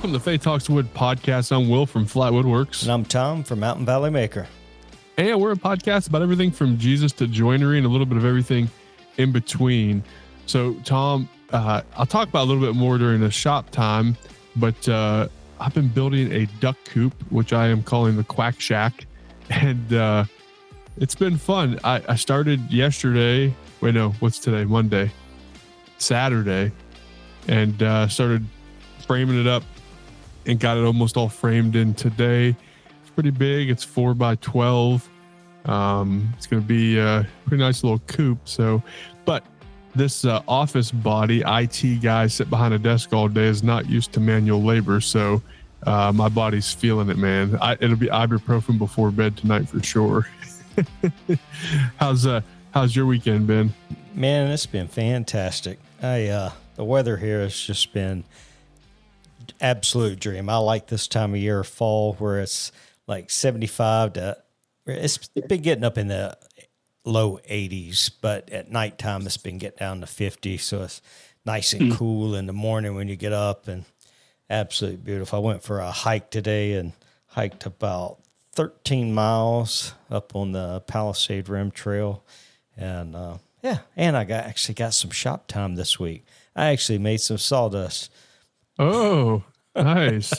Welcome to Faith Talks Wood podcast. I'm Will from Flat Woodworks. And I'm Tom from Mountain Valley Maker. And we're a podcast about everything from Jesus to joinery and a little bit of everything in between. So, Tom, I'll talk about a little bit more during the shop time, but I've been building a duck coop, which I am calling the Quack Shack. And it's been fun. I started yesterday. Wait, no, what's today? Monday. Saturday. And started framing it up and got it almost all framed in today. It's pretty big. It's 4x12. It's going to be a pretty nice little coop. So, but this office body IT guy sit behind a desk all day is not used to manual labor. So my body's feeling it, man. It'll be ibuprofen before bed tonight for sure. How's your weekend been? Man, it's been fantastic. The weather here has just been absolute dream. I like this time of year, fall, where it's like 75 to, it's been getting up in the low 80s, but at nighttime it's been getting down to 50. So it's nice and cool in the morning when you get up, and absolutely beautiful. I went for a hike today and hiked about 13 miles up on the Palisade Rim Trail. And and I actually got some shop time this week. I actually made some sawdust. Oh, nice.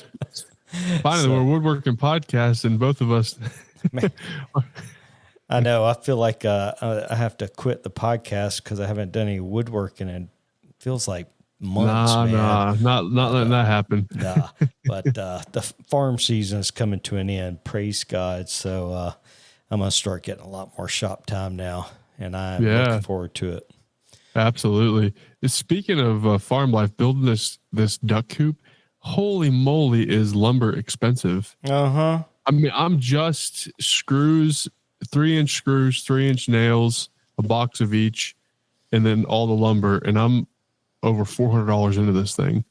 Finally, we're woodworking podcasts, and both of us. Man, I know. I feel like I have to quit the podcast because I haven't done any woodworking, and it feels like months, man. Not letting that happen. But the farm season is coming to an end. Praise God. So I'm going to start getting a lot more shop time now, and I'm looking forward to it. Absolutely. Speaking of farm life, building this duck coop, holy moly, is lumber expensive. Uh-huh. I mean, I'm just screws, 3-inch screws, 3-inch nails, a box of each, and then all the lumber, and I'm over $400 into this thing.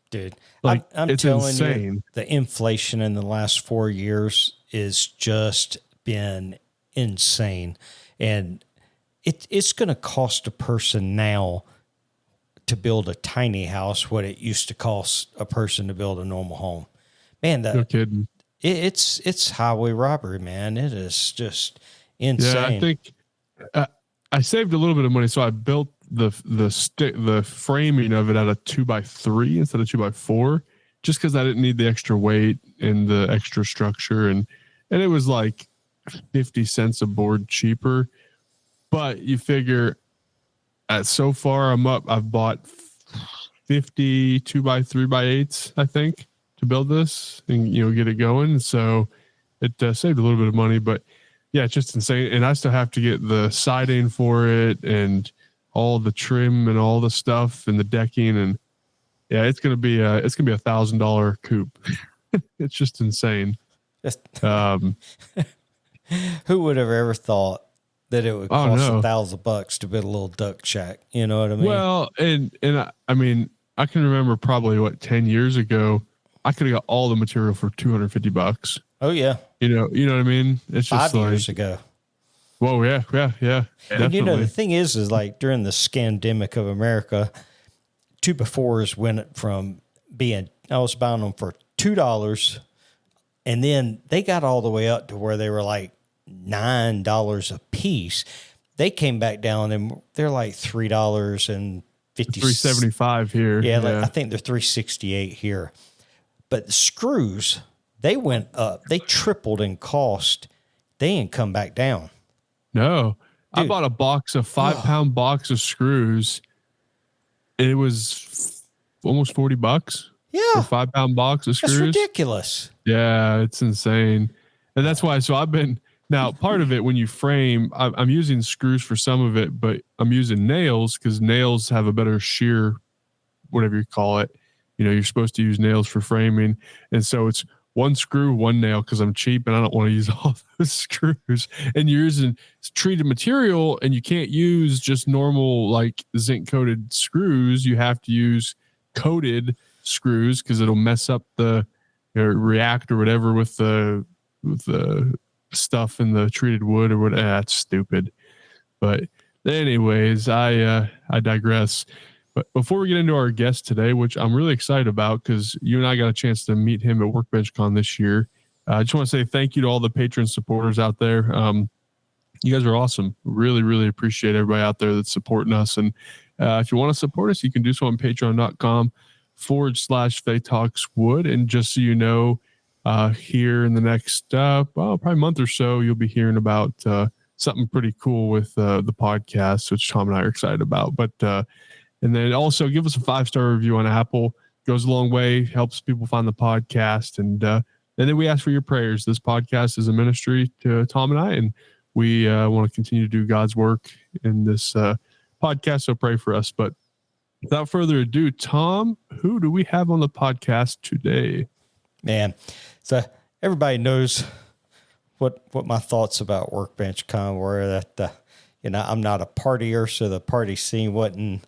Dude, like, I'm it's telling insane. you, the inflation in the last 4 years is just been insane. And it's going to cost a person now to build a tiny house what it used to cost a person to build a normal home. Man, no kidding. It's highway robbery, man. It is just insane. Yeah, I think I saved a little bit of money, so I built the framing of it out of 2x3 instead of 2x4, just because I didn't need the extra weight and the extra structure, and it was like 50 cents a board cheaper. But you figure, so far I've bought 50 2x3x8s, I think, to build this and get it going. So it saved a little bit of money, but yeah, it's just insane. And I still have to get the siding for it and all the trim and all the stuff and the decking, and yeah, it's gonna be $1,000 coop. It's just insane. Who would have ever thought that it would cost $1,000 to build a little duck shack? You know what I mean? Well, and I mean, I can remember probably 10 years ago, I could have got all the material for $250. Oh yeah. You know what I mean? It's just 5 years ago. Whoa, yeah. And the thing is like during the scandemic of America, 2x4s went from I was buying them for $2, and then they got all the way up to where they were like $9 a piece. They came back down and they're like $3.50. $3.75 here. Yeah. I think they're $3.68 here. But the screws, they went up. They tripled in cost. They ain't come back down. No. Dude. I bought a box of 5-pound box of screws. It was almost $40. Yeah. For a 5-pound box of screws. That's ridiculous. Yeah, it's insane. And that's why, so I've been, now part of it when you frame, I'm using screws for some of it, but I'm using nails because nails have a better shear, whatever you call it. You're supposed to use nails for framing. And so it's one screw, one nail, because I'm cheap and I don't want to use all those screws. And you're using treated material, and you can't use just normal like zinc coated screws. You have to use coated screws because it'll mess up the react or whatever with the stuff in the treated wood or whatever. That's stupid. But anyways, I digress. But before we get into our guest today, which I'm really excited about because you and I got a chance to meet him at Workbench Con this year, I just want to say thank you to all the patron supporters out there. You guys are awesome. Really, really appreciate everybody out there that's supporting us. And if you want to support us, you can do so on patreon.com/Faith Talks Wood. And just so you know, here in the next probably month or so, you'll be hearing about something pretty cool with the podcast, which Tom and I are excited about. But and then also give us a 5-star review on Apple. Goes a long way, helps people find the podcast. And then we ask for your prayers. This podcast is a ministry to Tom and I, and we want to continue to do God's work in this podcast, so pray for us. But without further ado, Tom, who do we have on the podcast today? Man, so everybody knows what my thoughts about Workbench Con were. That I'm not a partier, so the party scene wasn't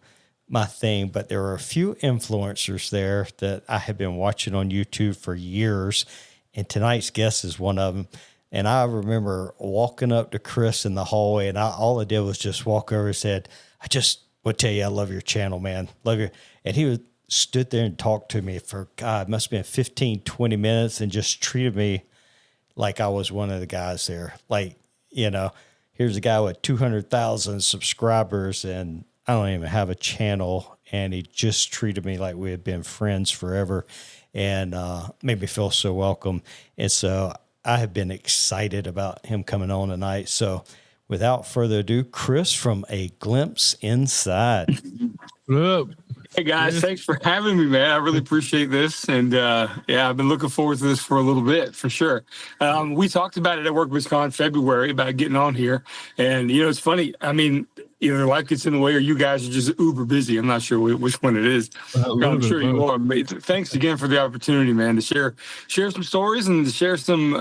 my thing. But there were a few influencers there that I have been watching on YouTube for years, and tonight's guest is one of them. And I remember walking up to Chris in the hallway, and all I did was just walk over and said, I just would tell you I love your channel, man. Love your. And he stood there and talked to me for, God, it must have been 15, 20 minutes and just treated me like I was one of the guys there. Like, here's a guy with 200,000 subscribers, and I don't even have a channel. And he just treated me like we had been friends forever and made me feel so welcome. And so I have been excited about him coming on tonight. So without further ado, Chris from A Glimpse Inside. Hey guys, thanks for having me, man. I really appreciate this. And I've been looking forward to this for a little bit, for sure. We talked about it at Workbench Con February about getting on here. And, it's funny. I mean, either life gets in the way or you guys are just uber busy. I'm not sure which one it is. I'm sure you are. Thanks again for the opportunity, man, to share some stories and to share some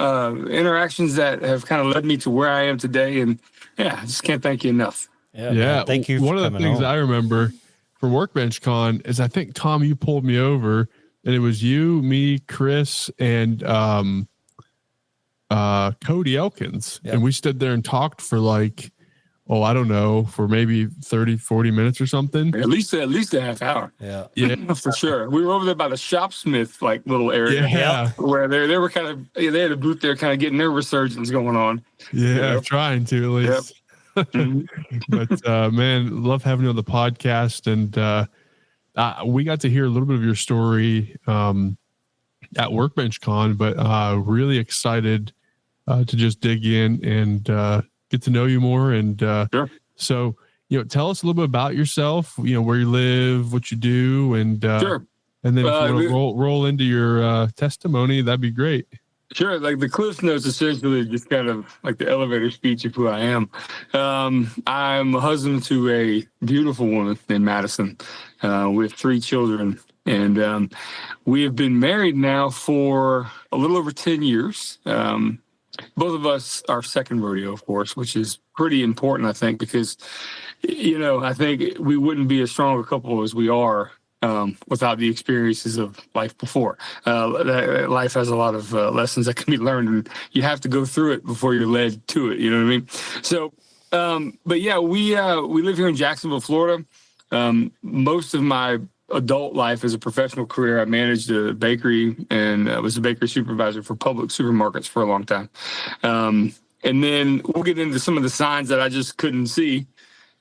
interactions that have kind of led me to where I am today. And I just can't thank you enough. Yeah. Man, thank you. One of the things I remember from Workbench Con is I think, Tom, you pulled me over, and it was you, me, Chris, and Cody Elkins. Yep. And we stood there and talked for like, I don't know, for maybe 30, 40 minutes or something. At least a half hour. Yeah. For sure. We were over there by the Shopsmith like little area where they were kind of, they had a booth there kind of getting their resurgence going on. Yeah, trying to at least. Yep. But man, love having you on the podcast. And we got to hear a little bit of your story at Workbench Con, but really excited to just dig in and get to know you more. And sure. So, tell us a little bit about yourself, where you live, what you do, and sure. And then if you want to roll into your testimony, that'd be great. Sure. Like the Cliff Notes, essentially just kind of like the elevator speech of who I am. I'm a husband to a beautiful woman named Madison. We have 3 children, and we have been married now for a little over 10 years. Both of us are second rodeo, of course, which is pretty important, I think, because, I think we wouldn't be as strong a couple as we are without the experiences of life before. Life has a lot of lessons that can be learned, and you have to go through it before you're led to it. You know what I mean? So, but yeah, we live here in Jacksonville, Florida. Most of my adult life as a professional career, I managed a bakery and was a bakery supervisor for public supermarkets for a long time. And then we'll get into some of the signs that I just couldn't see.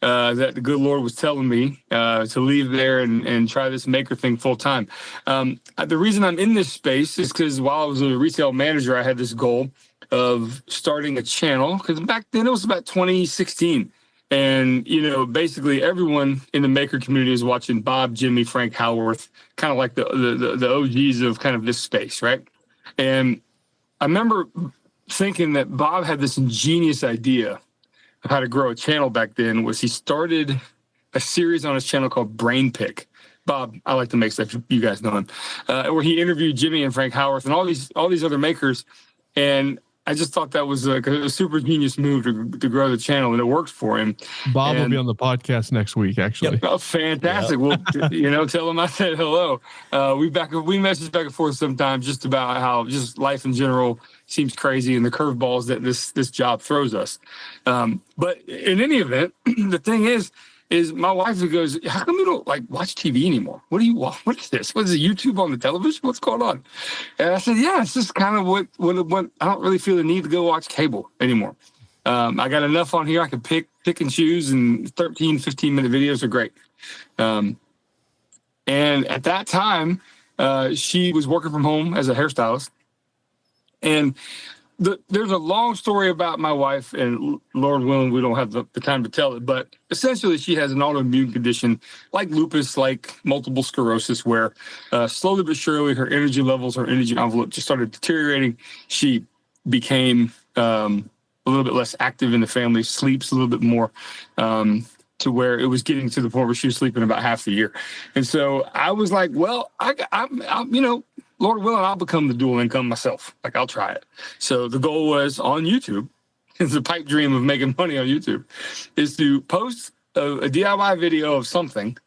That the good Lord was telling me to leave there and try this maker thing full time. The reason I'm in this space is because while I was a retail manager, I had this goal of starting a channel, because back then it was about 2016. And, basically everyone in the maker community is watching Bob, Jimmy, Frank Howarth, kind of like the OGs of kind of this space, right? And I remember thinking that Bob had this ingenious idea of how to grow a channel back then. Was he started a series on his channel called Brain Pick. Bob, I like to make stuff, you guys know him, where he interviewed Jimmy and Frank Howarth and all these other makers. And I just thought that was a super genius move to grow the channel, and it worked for him. Bob will be on the podcast next week, actually. Yep. Oh, fantastic. Yep. Well, tell him I said hello. We message back and forth sometimes just about how just life in general seems crazy and the curveballs that this job throws us. But in any event, the thing is, is my wife who goes, how come you don't like watch TV anymore? What do you watch? What is this? What is it, YouTube on the television? What's going on? And I said, yeah, it's just kind of what I don't really feel the need to go watch cable anymore. I got enough on here. I can pick and choose, and 13, 15-minute videos are great. And at that time, she was working from home as a hairstylist. And there's a long story about my wife, and Lord willing, we don't have the time to tell it, but essentially she has an autoimmune condition like lupus, like multiple sclerosis, where slowly but surely her energy levels, her energy envelope just started deteriorating. She became a little bit less active in the family, sleeps a little bit more, to where it was getting to the point where she was sleeping about half the year. And so I was like, well, I'm Lord willing, I'll become the dual income myself. Like, I'll try it. So the goal was on YouTube. It's a pipe dream of making money on YouTube, is to post a DIY video of something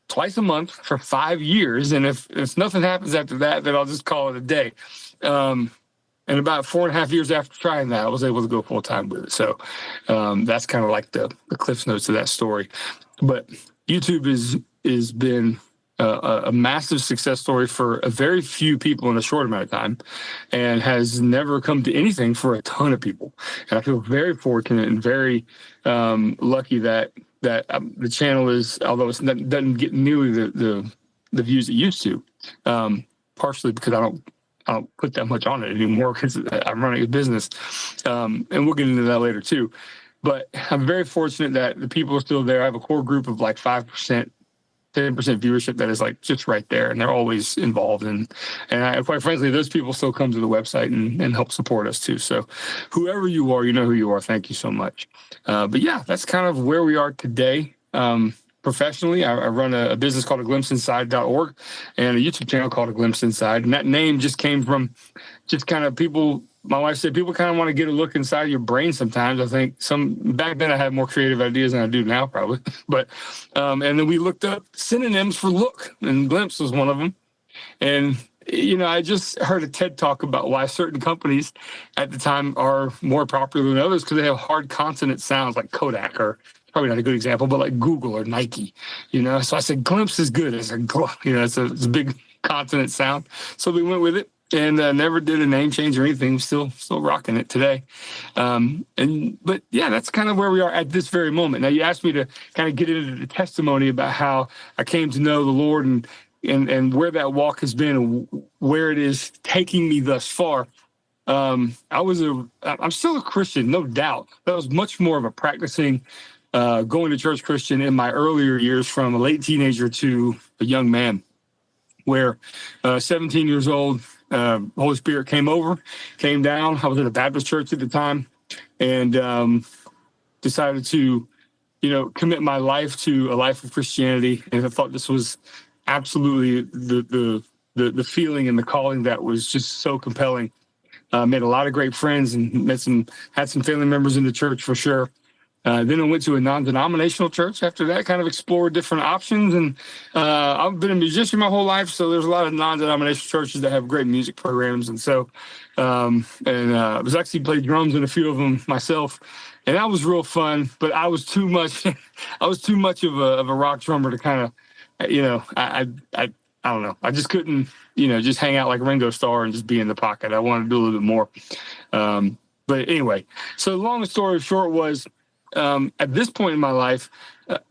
twice a month for 5 years. And if nothing happens after that, then I'll just call it a day. And about 4.5 years after trying that, I was able to go full time with it. So that's kind of like the Cliff's Notes of that story. But YouTube is been a massive success story for a very few people in a short amount of time, and has never come to anything for a ton of people. And I feel very fortunate and very lucky that the channel is, although it doesn't get nearly the views it used to, partially because I don't put that much on it anymore because I'm running a business. And we'll get into that later too. But I'm very fortunate that the people are still there. I have a core group of like 5%, 10% viewership that is like just right there, and they're always involved. And I, quite frankly, those people still come to the website and help support us too. So whoever you are, you know who you are. Thank you so much. But yeah, that's kind of where we are today. Professionally, I run a business called aglimpseinside.org and a YouTube channel called A Glimpse Inside. And that name just came from just kind of people. My wife said people kind of want to get a look inside your brain sometimes. I think back then I had more creative ideas than I do now, probably. But and then we looked up synonyms for look, and glimpse was one of them. And I just heard a TED talk about why certain companies at the time are more popular than others, because they have hard consonant sounds like Kodak, or probably not a good example, but like Google or Nike, So I said, glimpse is good. It's a big consonant sound. So we went with it, and never did a name change or anything. Still rocking it today. But yeah, that's kind of where we are at this very moment. Now, you asked me to kind of get into the testimony about how I came to know the Lord and where that walk has been and where it is taking me thus far. I'm still a Christian, no doubt. But I was much more of a practicing, going to church Christian in my earlier years, from a late teenager to a young man, where 17 years old, Holy Spirit came down. I was at a Baptist church at the time, and decided to, commit my life to a life of Christianity. And I thought this was absolutely the feeling and the calling that was just so compelling. Made a lot of great friends and had some family members in the church for sure. Then I went to a non-denominational church after that, kind of explored different options. And I've been a musician my whole life, so there's a lot of non-denominational churches that have great music programs. And so, I was actually played drums in a few of them myself, and that was real fun. But I was too much of a rock drummer to kind of, I don't know. I just couldn't, just hang out like Ringo Starr and just be in the pocket. I wanted to do a little bit more. But anyway, so long story short was, at this point in my life,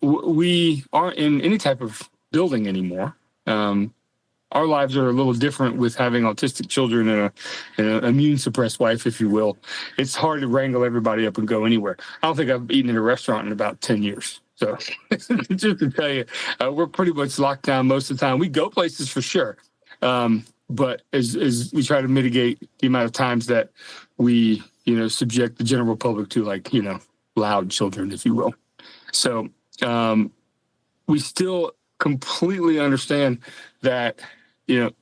we aren't in any type of building anymore. Our lives are a little different with having autistic children and an immune suppressed wife, if you will. It's hard to wrangle everybody up and go anywhere. I don't think I've eaten at a restaurant in about 10 years. So just to tell you, we're pretty much locked down most of the time. We go places for sure. But as we try to mitigate the amount of times that we, subject the general public to loud children, if you will. So we still completely understand that,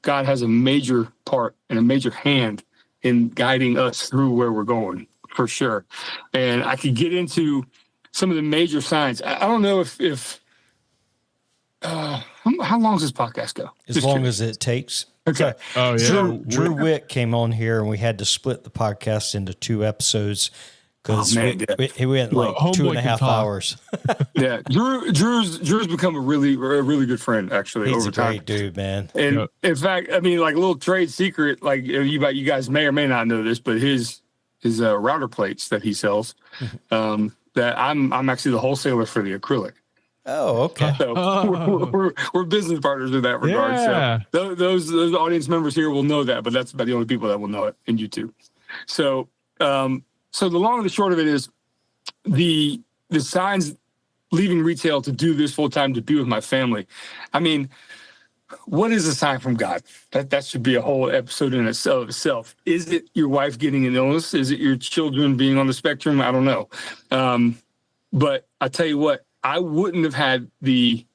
God has a major part and a major hand in guiding us through where we're going, for sure. And I could get into some of the major signs. I don't know if how long does this podcast go? As long as it takes. Okay. Oh, yeah. Drew Wick came on here, and we had to split the podcast into 2 episodes because he went Well, like 2.5 hours. Yeah, Drew's become a really good friend actually. He's over a time. great dude, man. And in fact, I mean, like a little trade secret, like you guys may or may not know this, but his router plates that he sells, that I'm actually the wholesaler for the acrylic. Oh, okay. So we're business partners in that regard. Yeah. So those audience members here will know that, but that's about the only people that will know it, and you too. So so the long and the short of it is the signs leaving retail to do this full time to be with my family. I mean, what is a sign from God? That should be a whole episode in itself. Is it your wife getting an illness? Is it your children being on the spectrum? I don't know. But I tell you what, I wouldn't have had the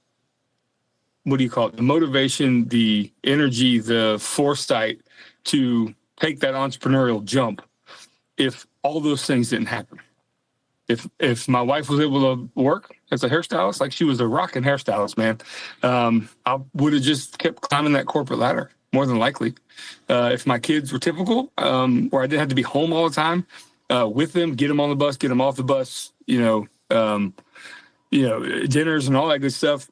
motivation, the energy, the foresight to take that entrepreneurial jump if all those things didn't happen. If my wife was able to work as a hairstylist, like she was a rocking hairstylist, man, I would have just kept climbing that corporate ladder, more than likely. If my kids were typical, or I didn't have to be home all the time with them, get them on the bus, get them off the bus, dinners and all that good stuff.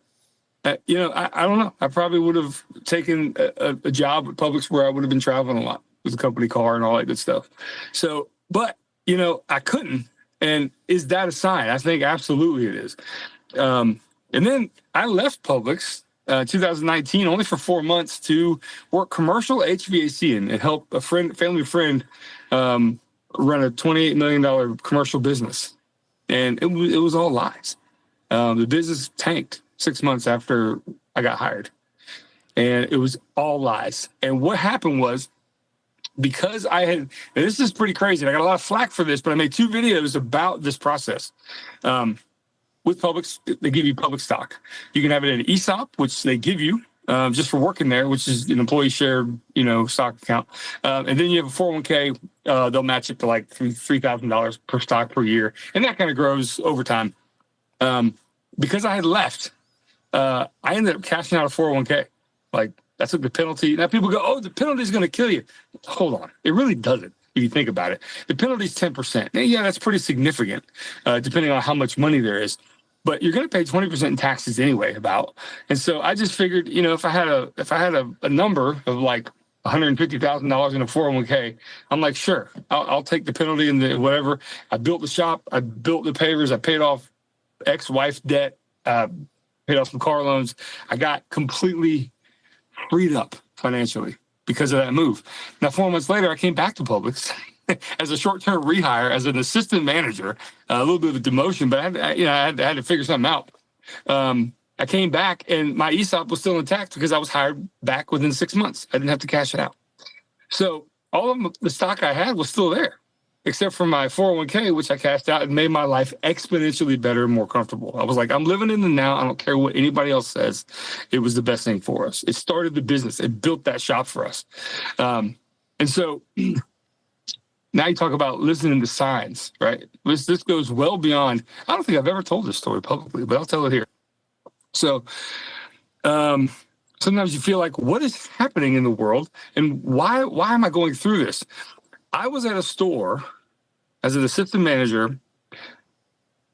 I don't know. I probably would have taken a job at Publix where I would have been traveling a lot with a company car and all that good stuff. So, but, I couldn't. And is that a sign? I think absolutely it is. And then I left Publix 2019 only for 4 months to work commercial HVAC and help a family friend run a $28 million commercial business. And it was all lies. The business tanked 6 months after I got hired. And it was all lies. And what happened was, because and this is pretty crazy. I got a lot of flack for this, but I made 2 videos about this process. With Publix, they give you public stock. You can have it in an ESOP, which they give you just for working there, which is an employee share, stock account. And then you have a 401k. They'll match it to like $3,000 per stock per year, and that kind of grows over time. Because I had left, I ended up cashing out a 401k. Like, I took the penalty. Now people go, oh, the penalty is going to kill you. Hold on. It really doesn't, if you think about it. The penalty is 10%. Now, yeah, that's pretty significant, depending on how much money there is. But you're going to pay 20% in taxes anyway, about. And so I just figured, if I had a number of like $150,000 in a 401k, I'm like, sure, I'll take the penalty and the whatever. I built the shop. I built the pavers. I paid off ex-wife debt, paid off some car loans. I got completely freed up financially because of that move. Now, 4 months later, I came back to Publix as a short-term rehire as an assistant manager, a little bit of a demotion, but I had to figure something out. I came back and my ESOP was still intact because I was hired back within 6 months. I didn't have to cash it out. So all of the stock I had was still there, except for my 401k, which I cashed out and made my life exponentially better and more comfortable. I was like, I'm living in the now. I don't care what anybody else says. It was the best thing for us. It started the business. It built that shop for us. And so now you talk about listening to signs, right? This goes well beyond. I don't think I've ever told this story publicly, but I'll tell it here. So sometimes you feel like, what is happening in the world? And why am I going through this? I was at a store as an assistant manager,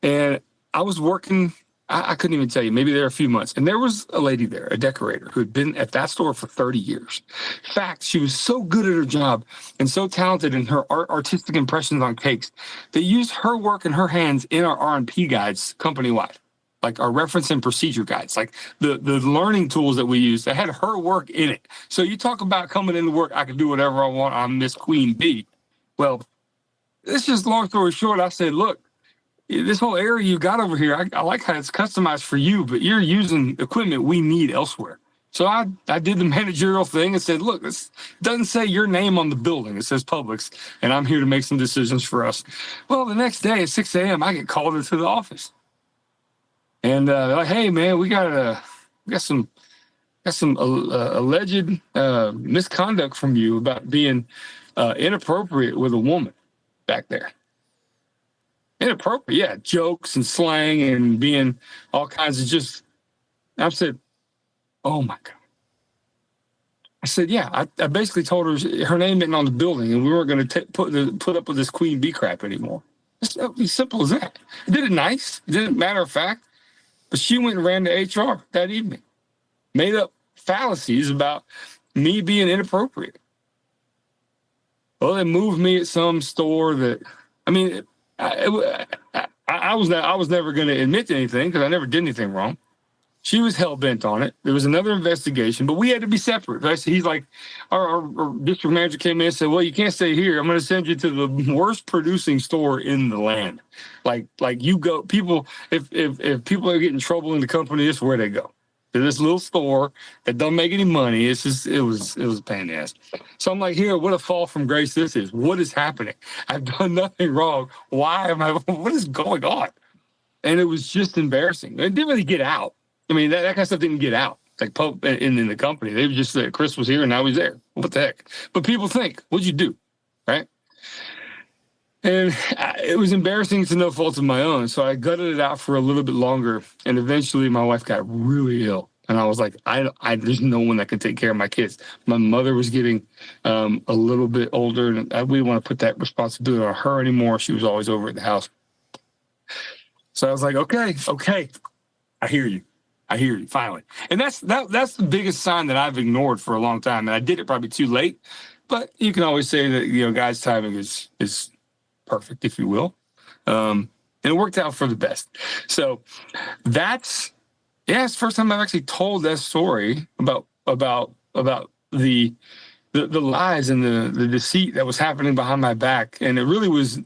and I was working, I couldn't even tell you, maybe there a few months. And there was a lady there, a decorator, who had been at that store for 30 years. In fact, she was so good at her job and so talented in her artistic impressions on cakes. They used her work and her hands in our R&P guides company-wide, like our reference and procedure guides, like the learning tools that we use. That had her work in it. So you talk about coming into work, I can do whatever I want. I'm Miss Queen Bee. Well, it's just long story short. I said, look, this whole area you got over here, I like how it's customized for you, but you're using equipment we need elsewhere. So I did the managerial thing and said, look, this doesn't say your name on the building. It says Publix, and I'm here to make some decisions for us. Well, the next day at 6 a.m., I get called into the office. And they're like, hey, man, we got some alleged misconduct from you about being inappropriate with a woman back there. Inappropriate, yeah, jokes and slang and being all kinds of just. I said, oh my God. I said, yeah. I basically told her name isn't on the building, and we weren't going to put up with this Queen Bee crap anymore. It's as simple as that. Did it nice. Didn't matter of fact. But she went and ran to HR that evening. Made up fallacies about me being inappropriate. Well, they moved me at some store that, I mean, I was never going to admit to anything because I never did anything wrong. She was hell bent on it. There was another investigation, but we had to be separate. Right? So he's like, our district manager came in and said, "Well, you can't stay here. I'm going to send you to the worst producing store in the land. Like you go, people. If people are getting in trouble in the company, this is where they go. To this little store that don't make any money. It's just it was a pain in the ass." So I'm like, here, what a fall from grace this is. What is happening? I've done nothing wrong. Why am I? What is going on? And it was just embarrassing. It didn't really get out. I mean, that kind of stuff didn't get out. Like in the company, they just said Chris was here and now he's there. What the heck? But people think, what'd you do, right? And it was embarrassing to no fault of my own. So I gutted it out for a little bit longer, and eventually my wife got really ill. And I was like, there's no one that can take care of my kids. My mother was getting a little bit older, and we didn't want to put that responsibility on her anymore. She was always over at the house. So I was like, okay, I hear you. Finally. And that's the biggest sign that I've ignored for a long time. And I did it probably too late, but you can always say that, God's timing is perfect, if you will. And it worked out for the best. So it's the first time I've actually told that story about the lies and the deceit that was happening behind my back. And it really was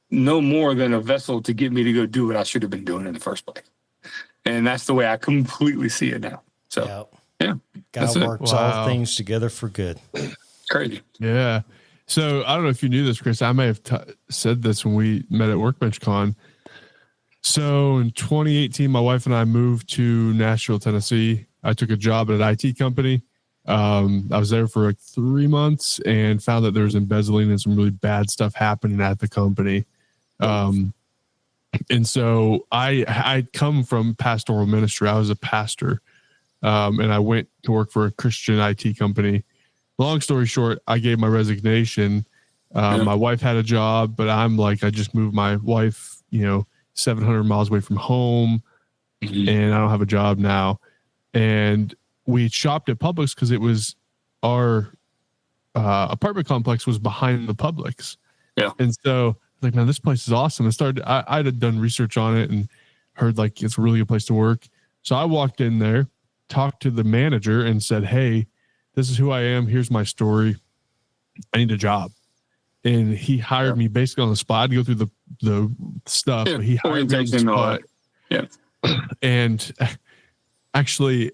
no more than a vessel to get me to go do what I should have been doing in the first place. And that's the way I completely see it now. So, yeah. God works all things together for good. Crazy. Yeah. So I don't know if you knew this, Chris. I may have said this when we met at Workbench Con. So in 2018, my wife and I moved to Nashville, Tennessee. I took a job at an IT company. I was there for like 3 months and found that there was embezzling and some really bad stuff happening at the company. And so I come from pastoral ministry. I was a pastor, and I went to work for a Christian IT company. Long story short, I gave my resignation. My wife had a job, but I'm like, I just moved my wife, 700 miles away from home, and I don't have a job now. And we shopped at Publix because it was our apartment complex was behind the Publix. Yeah. And so like, man, this place is awesome. I had done research on it and heard like it's a really good place to work. So I walked in there, talked to the manager and said, "Hey, this is who I am. Here's my story. I need a job." And he hired me basically on the spot. I'd go through the stuff, but he hired me on the spot. Yeah. And actually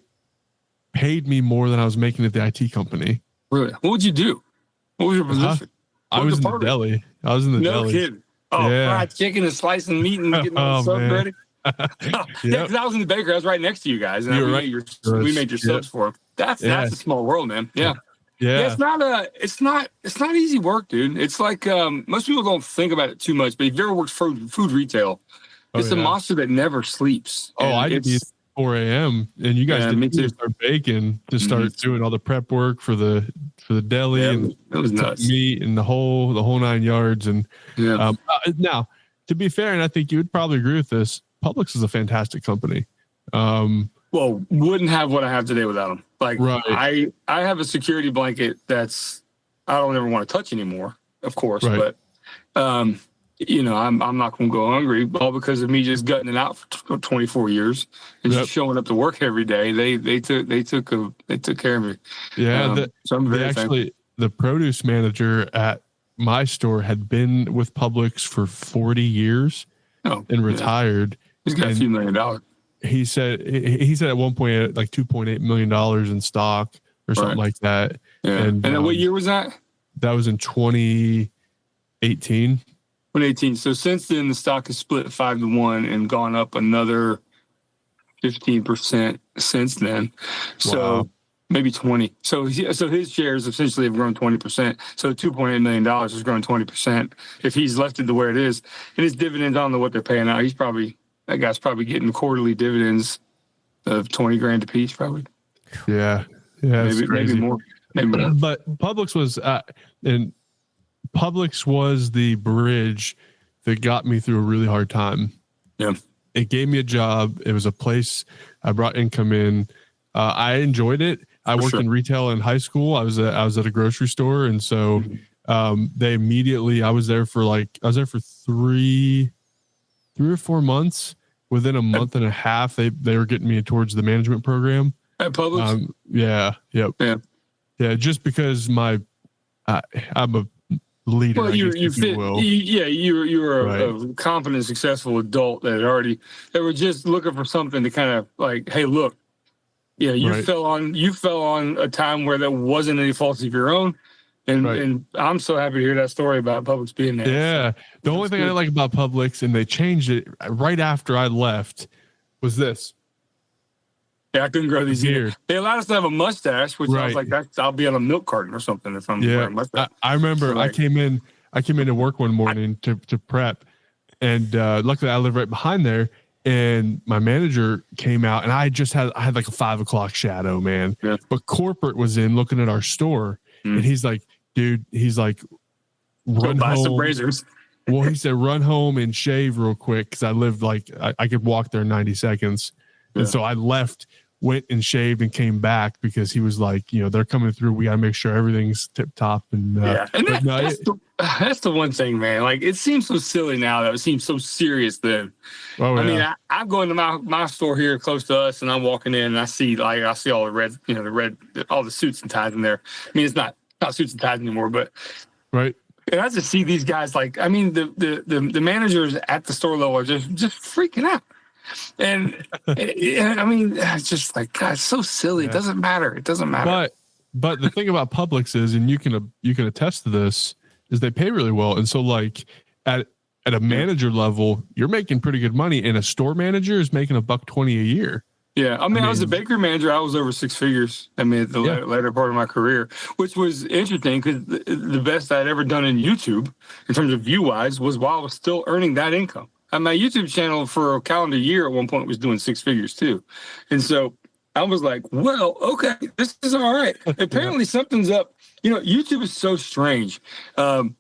paid me more than I was making at the IT company. Really? What would you do? What was your position? I was in the deli. I was in the deli. No kidding. Oh, yeah. Fried chicken and slicing meat and getting all the stuff ready. Yeah, because I was in the bakery. I was right next to you guys, and we made your subs for them. That's a small world, man. Yeah. It's not easy work, dude. It's like most people don't think about it too much, but if you ever worked for food retail, it's a monster that never sleeps. Oh, I did 4 a.m. and you guys didn't start baking to start doing all the prep work for the deli and it was nuts. Meat and the whole 9 yards. And now, to be fair, and I think you would probably agree with this, Publix is a fantastic company. Well, wouldn't have what I have today without them. Like right. I have a security blanket that's I don't ever want to touch anymore, of course, right. But I'm not going to go hungry, all because of me just gutting it out for 24 years and just showing up to work every day. They took care of me. Yeah, so I'm very thankful. The produce manager at my store had been with Publix for 40 years and retired. He's got a few $1 million. He said at one point at like $2.8 million in stock or something like that. Yeah. And then what year was that? That was in 2018. 2018. So since then, the stock has split 5-1 and gone up another 15% since then. So maybe 20. So his shares essentially have grown 20%. So $2.8 million has grown 20%. If he's left it to where it is, and his dividends, I don't know what they're paying out. That guy's probably getting quarterly dividends of $20,000 a piece, probably. Yeah, maybe more. But Publix was the bridge that got me through a really hard time. Yeah. It gave me a job. It was a place I brought income in. I enjoyed it. I worked in retail in high school. I was at a grocery store. And so they immediately, I was there for 3 or 4 months. Within a month and a half, they were getting me towards the management program. At Publix? Yeah. Just because I'm a leader. Well, you were a competent, successful adult that were just looking for something to kind of like, hey, look, you fell on a time where there wasn't any faults of your own. And I'm so happy to hear that story about Publix being there. Yeah. The only thing I didn't like about Publix, and they changed it right after I left, was this. Yeah, I couldn't grow these either. They allowed us to have a mustache, which I was like, I'll be on a milk carton or something if I'm wearing a mustache. I remember I came in to work one morning to prep, and luckily I live right behind there. And my manager came out, and I had like a 5 o'clock shadow, man. Yeah. But corporate was in looking at our store, and he's like, dude, run buy home. some razors. Well, he said, run home and shave real quick, because I lived I could walk there in 90 seconds. Yeah. And so I left, went and shaved, and came back because he was like, they're coming through. We got to make sure everything's tip top. And that's the one thing, man. Like, it seems so silly now that it seems so serious then. I mean, I'm going to my store here close to us, and I'm walking in, and I see all the red, all the suits and ties in there. I mean, it's not suits and ties anymore, but right. And I just see these guys the managers at the store level are just freaking out. And I mean, it's just like, God, it's so silly. It doesn't matter. But the thing about Publix is, and you can attest to this, is they pay really well. And so like at a manager level, you're making pretty good money, and a store manager is making $120 a year. Yeah, I mean, I was a bakery manager. I was over 6 figures. I mean, at the later part of my career, which was interesting because the best I'd ever done in YouTube in terms of view-wise was while I was still earning that income. And my YouTube channel for a calendar year at one point was doing 6 figures too. And so I was like, well, okay, this is all right. Apparently something's up. YouTube is so strange. For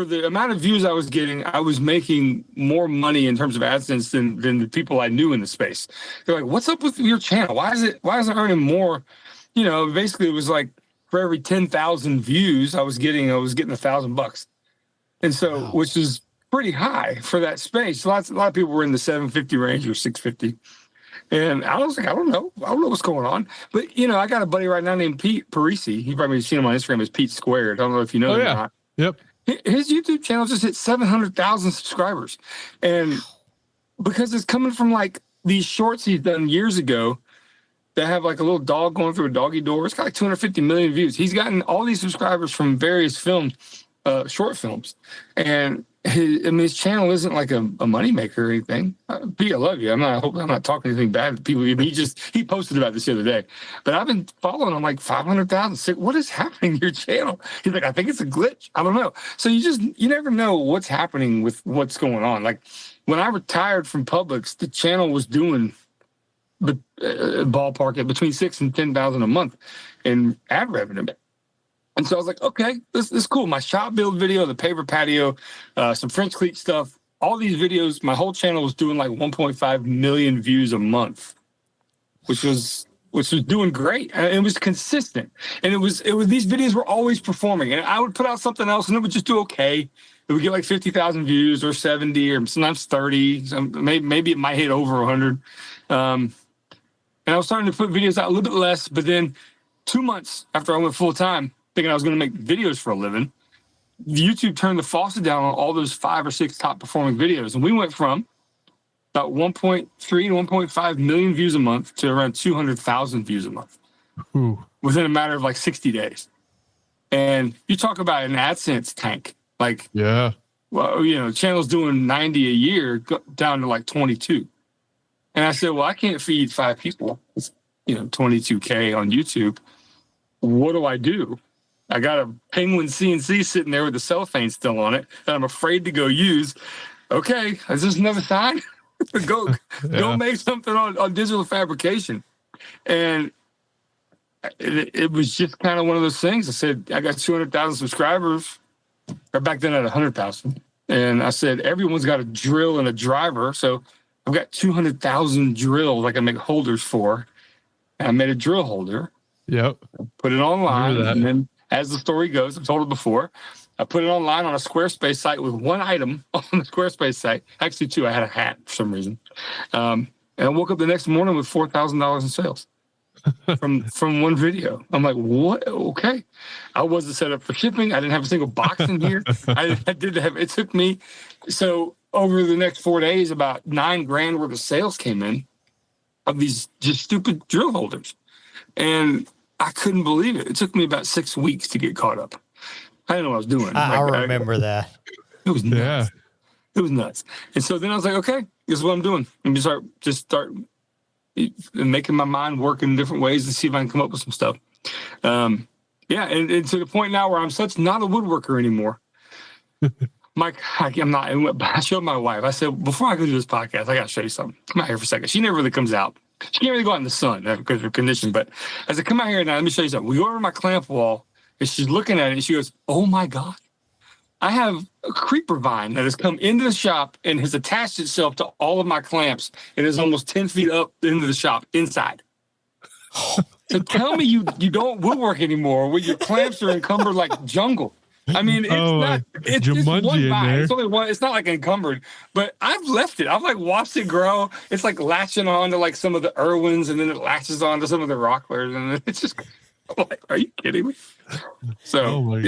the amount of views I was getting, I was making more money in terms of AdSense than the people I knew in the space. They're like, what's up with your channel? Why is it earning more? Basically it was like for every 10,000 views, I was getting $1,000. And so, which is pretty high for that space. A lot of people were in the 750 range or 650. And I was like, I don't know what's going on. But, I got a buddy right now named Pete Parisi. You probably seen him on Instagram as Pete Squared. I don't know if you know him or not. Yep. His YouTube channel just hit 700,000 subscribers. And because it's coming from like these shorts he's done years ago that have like a little dog going through a doggy door. It's got like 250 million views. He's gotten all these subscribers from various short films. And his channel isn't like a moneymaker or anything. Pete, I love you. I'm not talking anything bad to people. He posted about this the other day, but I've been following him like 500,000. What is happening to your channel? He's like, I think it's a glitch. I don't know. So you never know what's happening with what's going on. Like when I retired from Publix, the channel was doing ballpark at between 6,000 and 10,000 a month in ad revenue. And so I was like, okay, this is cool. My shop build video, the paper patio, some French cleat stuff, all these videos, my whole channel was doing like 1.5 million views a month, which was doing great. And it was consistent. And it was these videos were always performing. And I would put out something else and it would just do okay. It would get like 50,000 views or 70 or sometimes 30. Maybe it might hit over 100. And I was starting to put videos out a little bit less. But then 2 months after I went full time, thinking I was going to make videos for a living, YouTube turned the faucet down on all those 5 or 6 top performing videos. And we went from about 1.3 to 1.5 million views a month to around 200,000 views a month within a matter of like 60 days. And you talk about an AdSense tank, like, channels doing 90 a year down to like 22. And I said, well, I can't feed 5 people, 22K on YouTube. What do I do? I got a Penguin CNC sitting there with the cellophane still on it that I'm afraid to go use. Okay, is this another sign? go make something on digital fabrication. And it was just kind of one of those things. I said, I got 200,000 subscribers. Or back then I had 100,000. And I said, everyone's got a drill and a driver. So I've got 200,000 drills I can make holders for. And I made a drill holder. Yep. Put it online. And then as the story goes, I've told it before, I put it online on a Squarespace site with one item on the Squarespace site. Actually, two. I had a hat for some reason. And I woke up the next morning with $4,000 in sales from one video. I'm like, what? Okay. I wasn't set up for shipping. I didn't have a single box in here. I did have, it took me. So over the next 4 days, about $9,000 worth of sales came in of these just stupid drill holders. And I couldn't believe it. It took me about 6 weeks to get caught up. I didn't know what I was doing. I remember that. It was nuts. Yeah. It was nuts. And so then I was like, okay, this is what I'm doing. I'm start making my mind work in different ways to see if I can come up with some stuff. And to the point now where I'm such not a woodworker anymore. I'm not. I showed my wife. I said, before I go do this podcast, I got to show you something. Come out here for a second. She never really comes out. She can't really go out in the sun because of her condition. But I said, come out here now. Let me show you something. We go over to my clamp wall, and she's looking at it, and she goes, oh, my God. I have a creeper vine that has come into the shop and has attached itself to all of my clamps and is almost 10 feet up into the shop inside. So tell me you don't woodwork anymore when your clamps are encumbered like jungle. I mean, it's just one vine. It's only one. It's not like encumbered, but I've left it. I've like watched it grow. It's like latching on to like some of the Irwins, and then it latches on to some of the Rocklers, and it's just I'm like, are you kidding me? So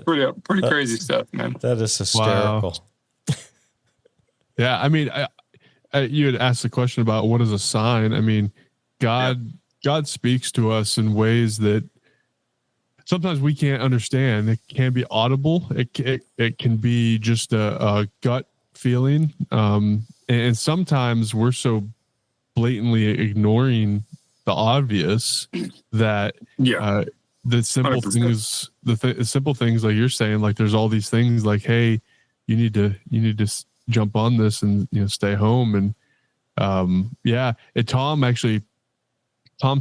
pretty crazy stuff, man. That is hysterical. Wow. Yeah, I mean, you had asked the question about what is a sign. I mean, God speaks to us in ways that sometimes we can't understand. It can be audible. It can be just a gut feeling. And sometimes we're so blatantly ignoring the obvious that the simple 100%. Things, the simple things like you're saying, like there's all these things like, hey, you need to jump on this and stay home. And Tom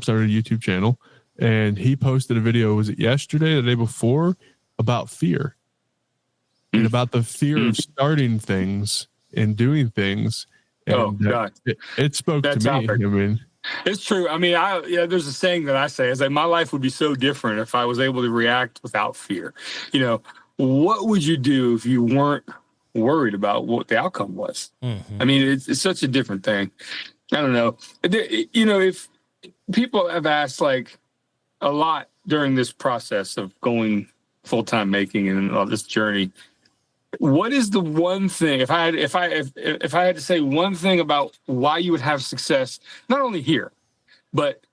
started a YouTube channel. And he posted a video, was it yesterday, the day before, about fear and about the fear of starting things and doing things. And God. It spoke to topic. me. I mean, it's true. I mean, there's a saying that I say is like, my life would be so different if I was able to react without fear. What would you do if you weren't worried about what the outcome was? Mm-hmm. I mean, it's such a different thing. I don't know. If people have asked like, a lot during this process of going full-time making and all this journey. What is the one thing, if I had to say one thing about why you would have success, not only here, but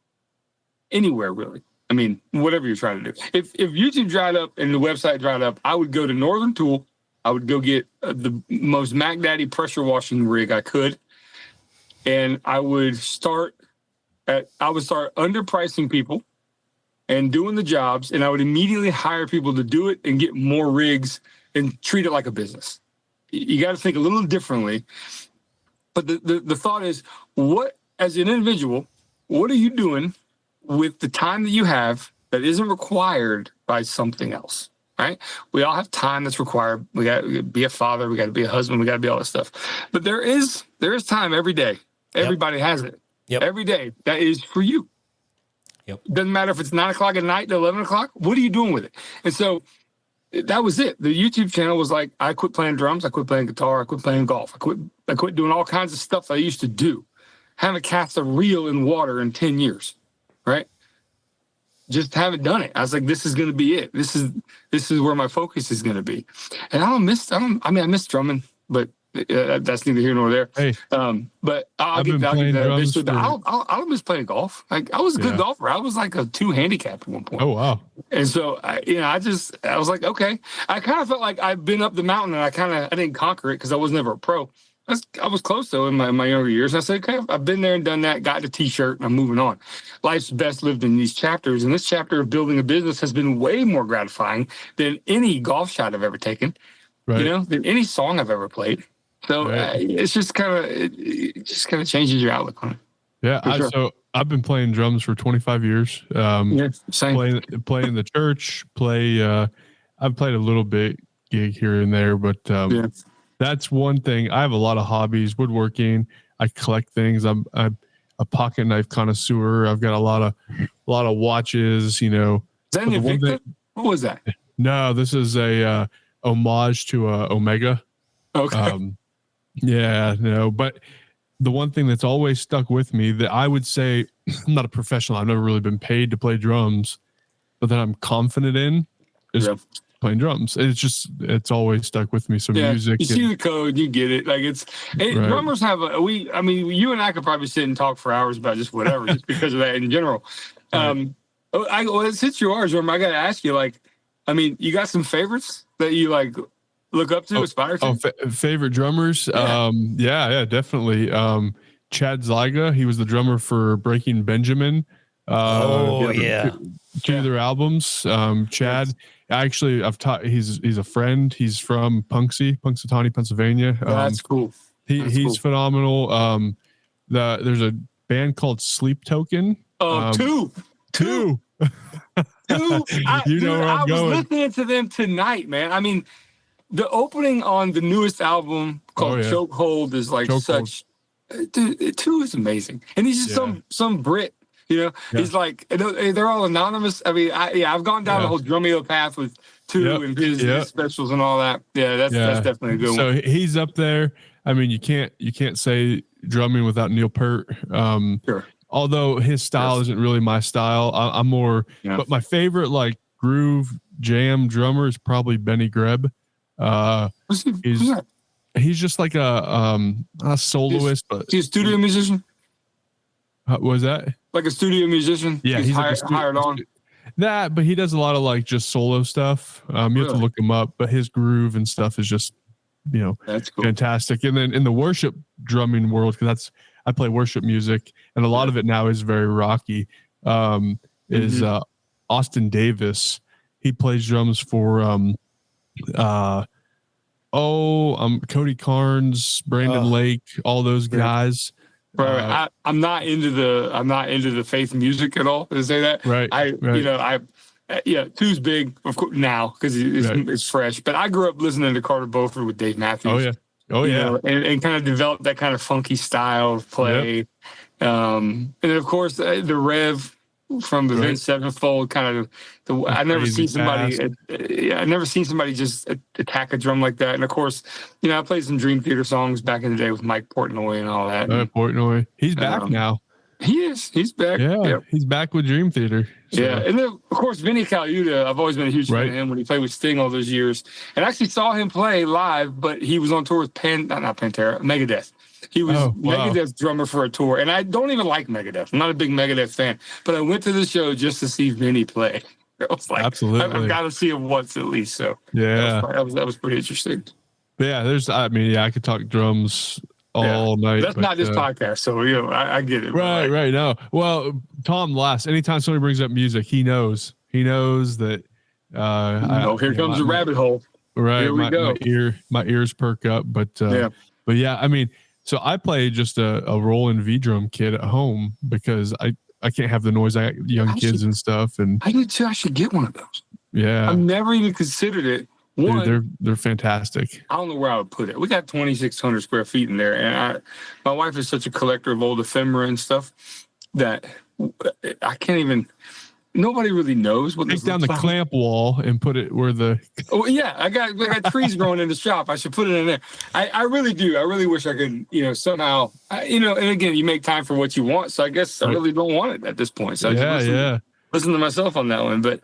anywhere really? I mean, whatever you're trying to do. If YouTube dried up and the website dried up, I would go to Northern Tool. I would go get the most Mac Daddy pressure washing rig I could. And I would start underpricing people and doing the jobs, and I would immediately hire people to do it and get more rigs and treat it like a business. You got to think a little differently. But the thought is, what, as an individual, what are you doing with the time that you have that isn't required by something else, right? We all have time that's required. We got to be a father. We got to be a husband. We got to be all that stuff. But there is time every day. Everybody has it. Every day. That is for you. Doesn't matter if it's 9 o'clock at night to 11 o'clock. What are you doing with it? And so that was it. The YouTube channel was like, I quit playing drums. I quit playing guitar. I quit playing golf. I quit doing all kinds of stuff I used to do. Haven't cast a reel in water in 10 years, right? Just haven't done it. I was like, this is going to be it. This is where my focus is going to be. And I miss drumming, but that's neither here nor there. Hey, but I'll get that eventually. I'll miss playing golf. Like I was a good golfer. I was like a 2 handicap at one point. Oh wow! And so I was like, okay. I kind of felt like I've been up the mountain and I didn't conquer it because I was never a pro. I was close though in my younger years. And I said, okay, I've been there and done that. Got the T-shirt and I'm moving on. Life's best lived in these chapters, and this chapter of building a business has been way more gratifying than any golf shot I've ever taken. Right. Than any song I've ever played. So it's just kind of changes your outlook on it. Yeah. Sure. So I've been playing drums for 25 years. Same. Play in the church. I've played a little bit gig here and there, but that's one thing. I have a lot of hobbies: woodworking. I collect things. I'm a pocket knife connoisseur. I've got a lot of watches. You know, is that an Invicta? What was that? No, this is a homage to Omega. Okay. Yeah, no, but the one thing that's always stuck with me that I would say, I'm not a professional. I've never really been paid to play drums, but that I'm confident in is playing drums. It's always stuck with me. So music. You see the code, you get it. Like drummers have you and I could probably sit and talk for hours about just whatever, just because of that in general. Since you are a drummer, I got to ask you, like, I mean, you got some favorites that you like look up to, aspire to? Favorite drummers? Yeah, definitely. Chad Zyga, he was the drummer for Breaking Benjamin. Two of their albums. Chad, actually, I've taught. He's a friend. He's from Punxsutawney, Pennsylvania. That's cool. He's phenomenal. There's a band called Sleep Token. Two. I was listening to them tonight, man. I mean, the opening on the newest album called Chokehold is like such. Dude, Two is amazing, and he's just some Brit. You know, he's like they're all anonymous. I mean, I've gone down the whole Drumeo path with Two and his specials and all that. Yeah, that's definitely a good one. So he's up there. I mean, you can't say drumming without Neil Peart. Sure. Although his style isn't really my style, I'm more. But my favorite like groove jam drummer is probably Benny Greb. He's just like a soloist, but he's a studio musician. What was that? Like a studio musician? Yeah, he's hired on. That, but he does a lot of like just solo stuff. You have to look him up, but his groove and stuff is just, that's cool. Fantastic. And then in the worship drumming world, because I play worship music, and a lot of it now is very rocky. Is Austin Davis? He plays drums for Cody Carnes, Brandon Lake, all those guys. Right. I'm not into the faith music at all. To say that, right. Two's big, of course, now because it's fresh. But I grew up listening to Carter Beauford with Dave Matthews. And kind of developed that kind of funky style of play. And then of course the Rev from the Vince Sevenfold kind of. I never seen somebody just attack a drum like that. And of course, I played some Dream Theater songs back in the day with Mike Portnoy and all that. Portnoy, he's back now. He is. He's back. Yeah, he's back with Dream Theater. So. Yeah, and then of course Vinny Colaiuta. I've always been a huge fan of him when he played with Sting all those years, and I actually saw him play live. But he was on tour with Megadeth. He was Megadeth's drummer for a tour, and I don't even like Megadeth. I'm not a big Megadeth fan, but I went to the show just to see Vinny play. I was like, absolutely, I've got to see him once at least. So that was pretty interesting. But I could talk drums all night. That's not this podcast, so I get it. Right. No, well, Tom laughs anytime somebody brings up music. He knows that. Here comes the rabbit hole. Right, here we go. My ears perk up, but I mean. So I play just a Roland V drum kit at home because I can't have the noise. I got young kids and stuff, and I do too. I should get one of those. Yeah, I've never even considered it. Dude, they're fantastic. I don't know where I would put it. We got 2,600 square feet in there, and my wife is such a collector of old ephemera and stuff that I can't even. Nobody really knows what. Take down the clamp wall and put it where the. Oh yeah, I got trees growing in the shop. I should put it in there. I really do. I really wish I could. Somehow. And again, you make time for what you want. So I guess I really don't want it at this point. So I listen to myself on that one. But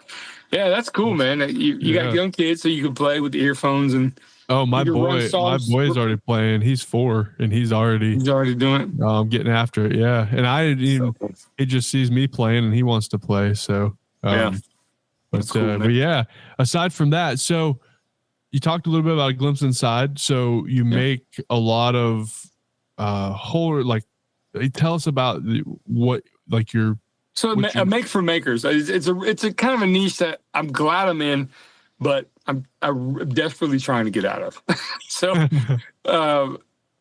yeah, that's cool, man. You got young kids, so you can play with the earphones and. Oh, my boy's already playing. He's 4 and he's already doing it. Getting after it. Yeah. And he just sees me playing and he wants to play. So, That's cool, but yeah, aside from that, so you talked a little bit about a glimpse inside. So you make a lot of, tell us about what, like your, so a make for makers. It's a kind of a niche that I'm glad I'm in, but I'm desperately trying to get out of. What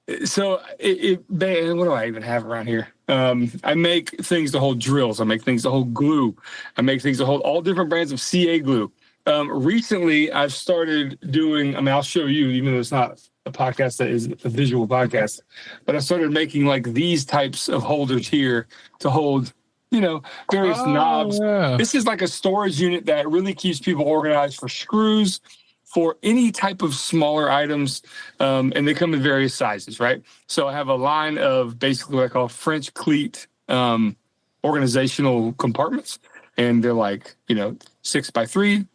do I even have around here? I make things to hold drills. I make things to hold glue. I make things to hold all different brands of CA glue. Recently, I've started doing, I mean, I'll show you, even though it's not a podcast that is a visual podcast, but I started making like these types of holders here to hold, various knobs. Yeah. This is like a storage unit that really keeps people organized for screws, for any type of smaller items, and they come in various sizes, right? So I have a line of basically what I call French cleat organizational compartments, and they're like 6x3,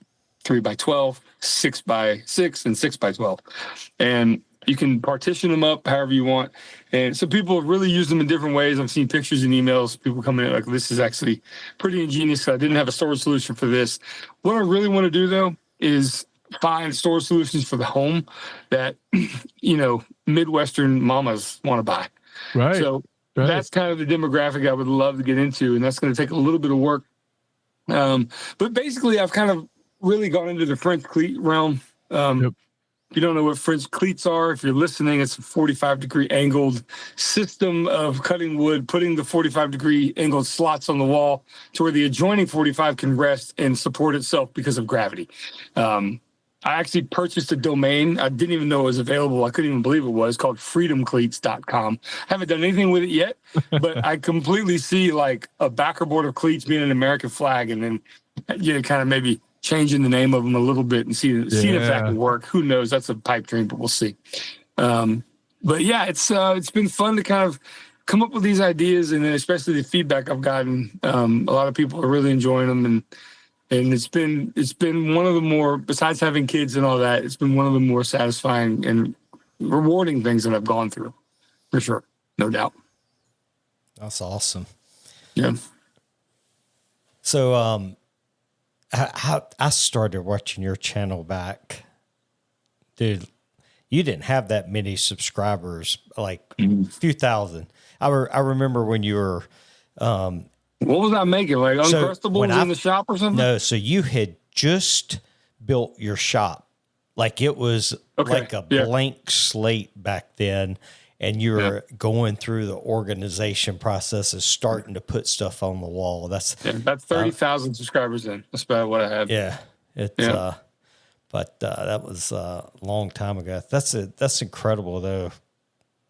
3x12, 6x6, and 6x12, and you can partition them up however you want. And so people have really used them in different ways. I've seen pictures and emails, people coming in like, this is actually pretty ingenious. I didn't have a storage solution for this. What I really want to do though is find storage solutions for the home that, Midwestern mamas want to buy. Right. So that's kind of the demographic I would love to get into. And that's going to take a little bit of work. But basically I've kind of really gone into the French cleat realm. If you don't know what French cleats are, if you're listening, it's a 45-degree angled system of cutting wood, putting the 45-degree angled slots on the wall to where the adjoining 45 can rest and support itself because of gravity. I actually purchased a domain. I didn't even know it was available. I couldn't even believe it was called freedomcleats.com. Haven't done anything with it yet, but I completely see like a backerboard of cleats being an American flag, and then kind of maybe changing the name of them a little bit and seeing if that can work. Who knows? That's a pipe dream, but we'll see. But yeah, it's been fun to kind of come up with these ideas, and then especially the feedback I've gotten. A lot of people are really enjoying them, and it's been one of the more, besides having kids and all that, it's been one of the more satisfying and rewarding things that I've gone through, for sure, no doubt. That's awesome. Yeah. So, I started watching your channel back, dude. You didn't have that many subscribers, like a few thousand. I remember when you were. What was I making? Like Uncrustables in the shop or something? No, so you had just built your shop, like it was like a blank slate back then, and you were going through the organization processes, starting to put stuff on the wall. That's about 30,000 subscribers in. That's about what I had. Yeah, but that was a long time ago. That's incredible though.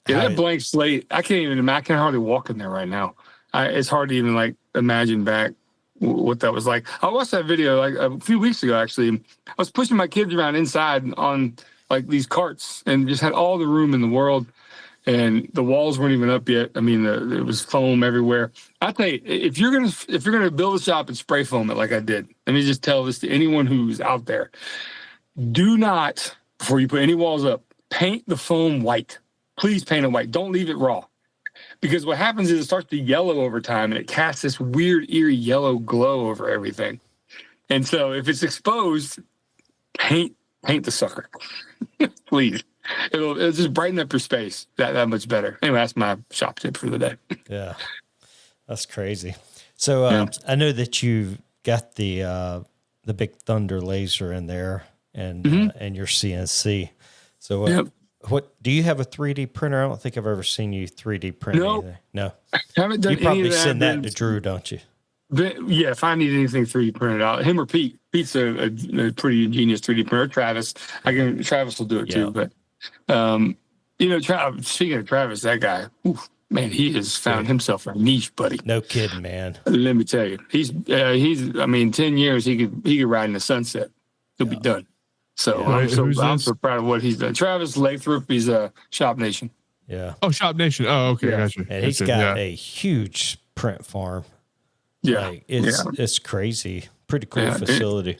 Yeah, that blank slate. I can hardly walk in there right now. It's hard to even like imagine back what that was like. I watched that video like a few weeks ago. Actually, I was pushing my kids around inside on like these carts, and just had all the room in the world. And the walls weren't even up yet. I mean, it was foam everywhere. I tell you, if you're gonna build a shop and spray foam it like I did, let me just tell this to anyone who's out there: do not, before you put any walls up, paint the foam white. Please paint it white. Don't leave it raw, because what happens is it starts to yellow over time, and it casts this weird, eerie yellow glow over everything. And so, if it's exposed, paint the sucker, please. It'll just brighten up your space that much better. Anyway, that's my shop tip for the day. Yeah, that's crazy. So I know that you've got the big Thunder laser in there, and your CNC. So what do you have, a 3D printer? I don't think I've ever seen you 3D print anything. No, haven't done. You probably any of send that to Drew, don't you? Yeah, if I need anything 3D printed out, him or Pete. Pete's a pretty ingenious 3D printer. Travis will do it too. But speaking of Travis, that guy, man, he has found himself a niche, buddy. No kidding, man. Let me tell you, he's 10 years he could ride in the sunset. He'll be done. So I'm so proud of what he's done. Travis Lathrop, he's a Shop Nation. Yeah. Oh, Shop Nation. Oh, okay, gotcha. And he's got a huge print farm. Yeah, it's crazy. Pretty cool facility.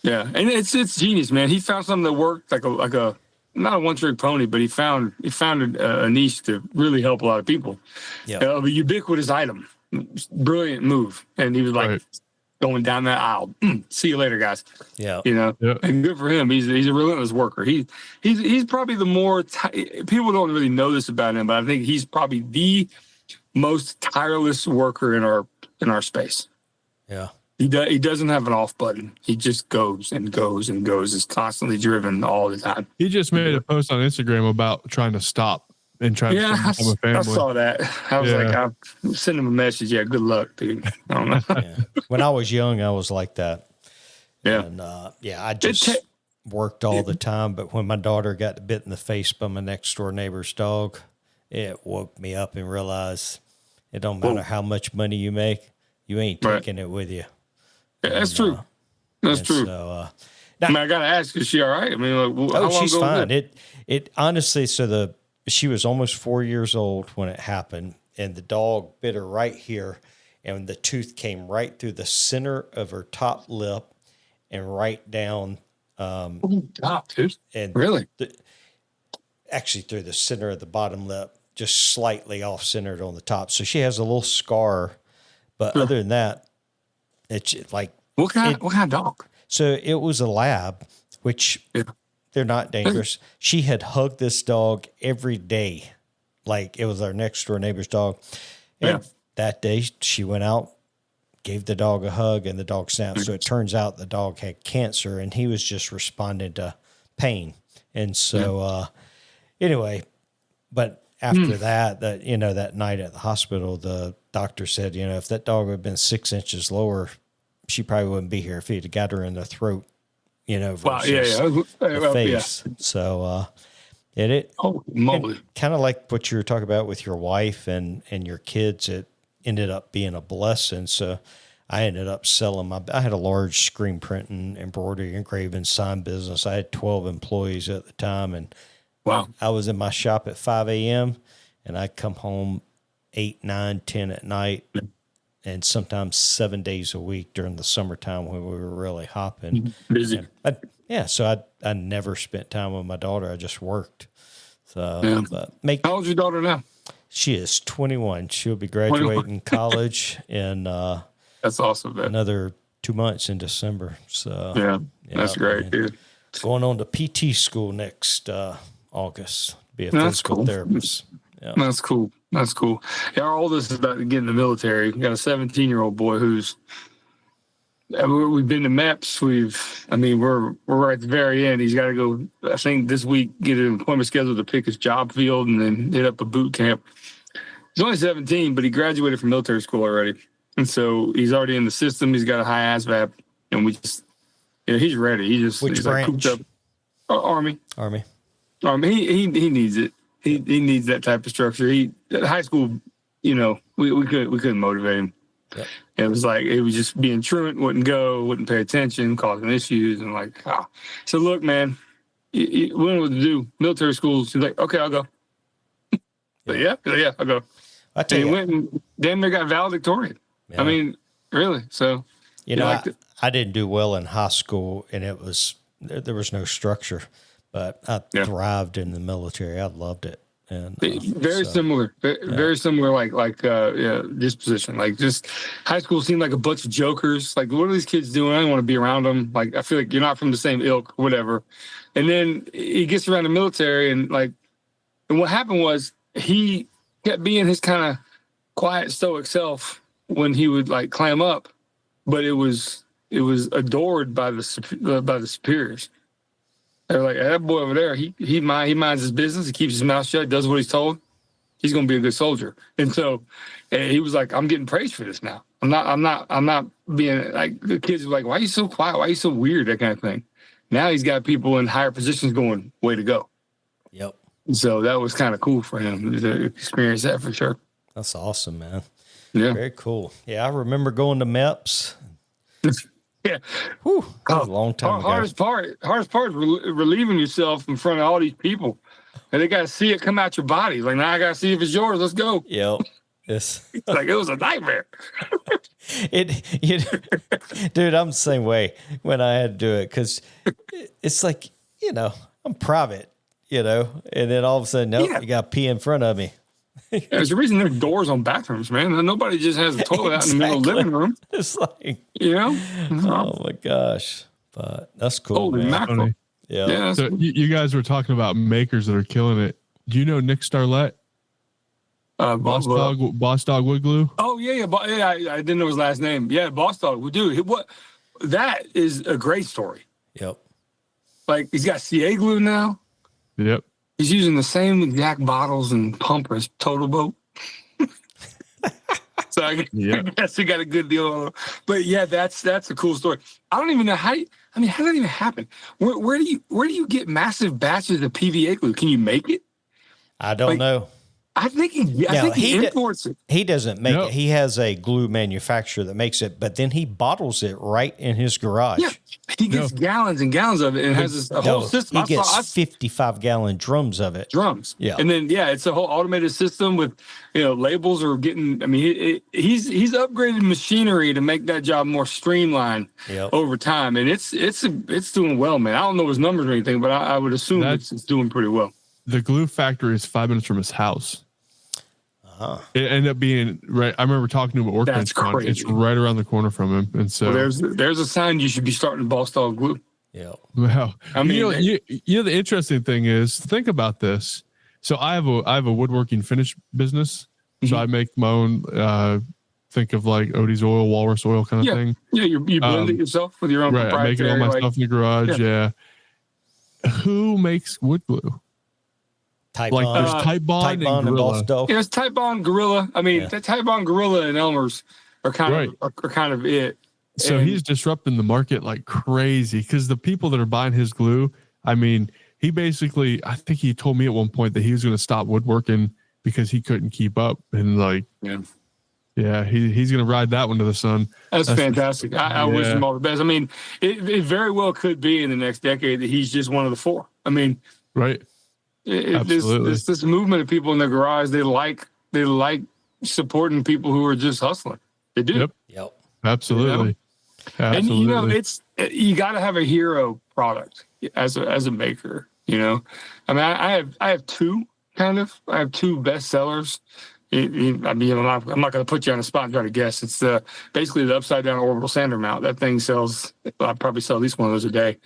And it's genius, man. He found something that worked like a not a one-trick pony, but he found a niche to really help a lot of people. Yeah, a ubiquitous item, brilliant move, and he was like going down that aisle. See you later, guys. Yeah, and good for him. He's a relentless worker. He's probably the more people don't really know this about him, but I think he's probably the most tireless worker in our space. Yeah. He doesn't have an off button. He just goes and goes and goes. Is constantly driven all the time. He just made a post on Instagram about trying to stop and trying to become a family. I saw that. I was like, I'll send him a message. Yeah, good luck, dude. I don't know. When I was young, I was like that. Yeah. And I just worked all the time. But when my daughter got bit in the face by my next door neighbor's dog, it woke me up and realized it don't matter how much money you make, you ain't taking it with you. Yeah, that's true. That's true. So, now, I gotta ask, is she all right? I mean, like, how long she's ago fine. was It honestly, she was almost 4 years old when it happened, and the dog bit her right here, and the tooth came right through the center of her top lip and right down. Dude. And really? Actually, through the center of the bottom lip, just slightly off centered on the top. So she has a little scar, but other than that, it's like what kind of dog? So it was a lab, which they're not dangerous. She had hugged this dog every day, like it was our next door neighbor's dog. And that day she went out, gave the dog a hug, and the dog snapped. So it turns out the dog had cancer, and he was just responding to pain. And so, anyway, but after that night at the hospital, the doctor said, if that dog had been 6 inches lower, she probably wouldn't be here if he'd got her in the throat, versus the face. So, kind of like what you were talking about with your wife and your kids, it ended up being a blessing. So I ended up selling I had a large screen printing, embroidery, engraving, sign business. I had 12 employees at the time, and I was in my shop at 5 a.m. and I'd come home 8, 9, 10 at night, and sometimes 7 days a week during the summertime when we were really hopping. Busy. So I never spent time with my daughter. I just worked. So, how old's your daughter now? She is 21. She'll be graduating college in that's awesome, man. Another 2 months in December. So that's great, dude. Going on to PT school next August. Be a physical therapist. Yeah. That's cool. That's cool. Yeah, our oldest is about to get in the military. We got a 17-year-old boy who's. We've been to MEPS. We're right at the very end. He's got to go. I think this week get an appointment scheduled to pick his job field and then hit up a boot camp. He's only 17, but he graduated from military school already, and so he's already in the system. He's got a high ASVAB, and we just, he's ready. He's branch? like cooped up. Army. He needs it. He needs that type of structure. At high school, we couldn't motivate him. Yep. It was just being truant, wouldn't go, wouldn't pay attention, causing issues, and So look, man, we don't know what to do. Military schools. He's like, okay, I'll go. Yeah, I'll go. I tell you, he went and damn near got valedictorian. Yeah. I mean, really. So I didn't do well in high school, and there was no structure, but I thrived in the military. I loved it. And very similar, disposition. Like, just high school seemed like a bunch of jokers. Like, what are these kids doing? I don't want to be around them. Like, I feel like you're not from the same ilk, whatever. And then he gets around the military, and what happened was he kept being his kind of quiet, stoic self when he would climb up, but it was adored by the superiors. They're like, that boy over there, he minds his business. He keeps his mouth shut, does what he's told. He's going to be a good soldier. And so he was like, I'm getting praised for this now. I'm not being like, the kids were like, why are you so quiet? Why are you so weird? That kind of thing. Now he's got people in higher positions going, way to go. Yep. So that was kind of cool for him to experience that for sure. That's awesome, man. Yeah. Very cool. Yeah. I remember going to MEPS. Yeah. Whew, that was a long time ago. Hardest part is relieving yourself in front of all these people. And they got to see it come out your body. Like, now I got to see if it's yours. Let's go. Yep. It was a nightmare. Dude, I'm the same way when I had to do it. Cause it's like, I'm private, and then all of a sudden, you got to pee in front of me. There's a reason there's doors on bathrooms, man. Nobody just has a toilet out in the middle of the living room. It's like, Oh my gosh. But that's cool. Holy mackerel. Yeah. So you guys were talking about makers that are killing it. Do you know Nick Starlett? Boss Dog Wood Glue? Oh, yeah. I didn't know his last name. Yeah, Boss Dog. Dude, that is a great story. Yep. Like, he's got CA glue now. Yep. He's using the same exact bottles and pump as Total Boat. So I guess we got a good deal on them. But yeah, that's a cool story. I don't even know how did that even happen? Where do you get massive batches of PVA glue? Can you make it? I don't know. I think he imports it. He doesn't make it. He has a glue manufacturer that makes it, but then he bottles it right in his garage. Yeah. He gets gallons and gallons of it and has a whole system. He gets 55-gallon drums of it. Drums. Yeah. And then, it's a whole automated system with, labels are getting, he's upgraded machinery to make that job more streamlined over time. And it's doing well, man. I don't know his numbers or anything, but I would assume it's doing pretty well. The glue factory is 5 minutes from his house. It ended up being right. I remember talking to him at work. That's crazy. It's right around the corner from him, and so there's a sign you should be starting to boss dog glue. Yeah. Well, the interesting thing is, think about this. So I have a woodworking finish business. So I make my own. Think of like Odie's oil, Walrus oil kind of thing. Yeah, you blend it yourself with your own. Right, I make it all myself in the garage. Yeah. Who makes wood glue? Type Bond. There's Type Bond and Gorilla. It's Type Bond, Gorilla. The Type Bond, Gorilla, and Elmer's are kind of it. So he's disrupting the market like crazy because the people that are buying his glue, he basically, I think he told me at one point that he was going to stop woodworking because he couldn't keep up. And he's going to ride that one to the sun. That's fantastic. I wish him all the best. It very well could be in the next decade that he's just one of the four. Right. This movement of people in the garage, they like supporting people who are just hustling. They do. Yep. Absolutely. And you got to have a hero product as a maker. I have two best sellers. I'm not going to put you on the spot and try to guess. It's basically the upside down orbital sander mount. That thing sells. I probably sell at least one of those a day,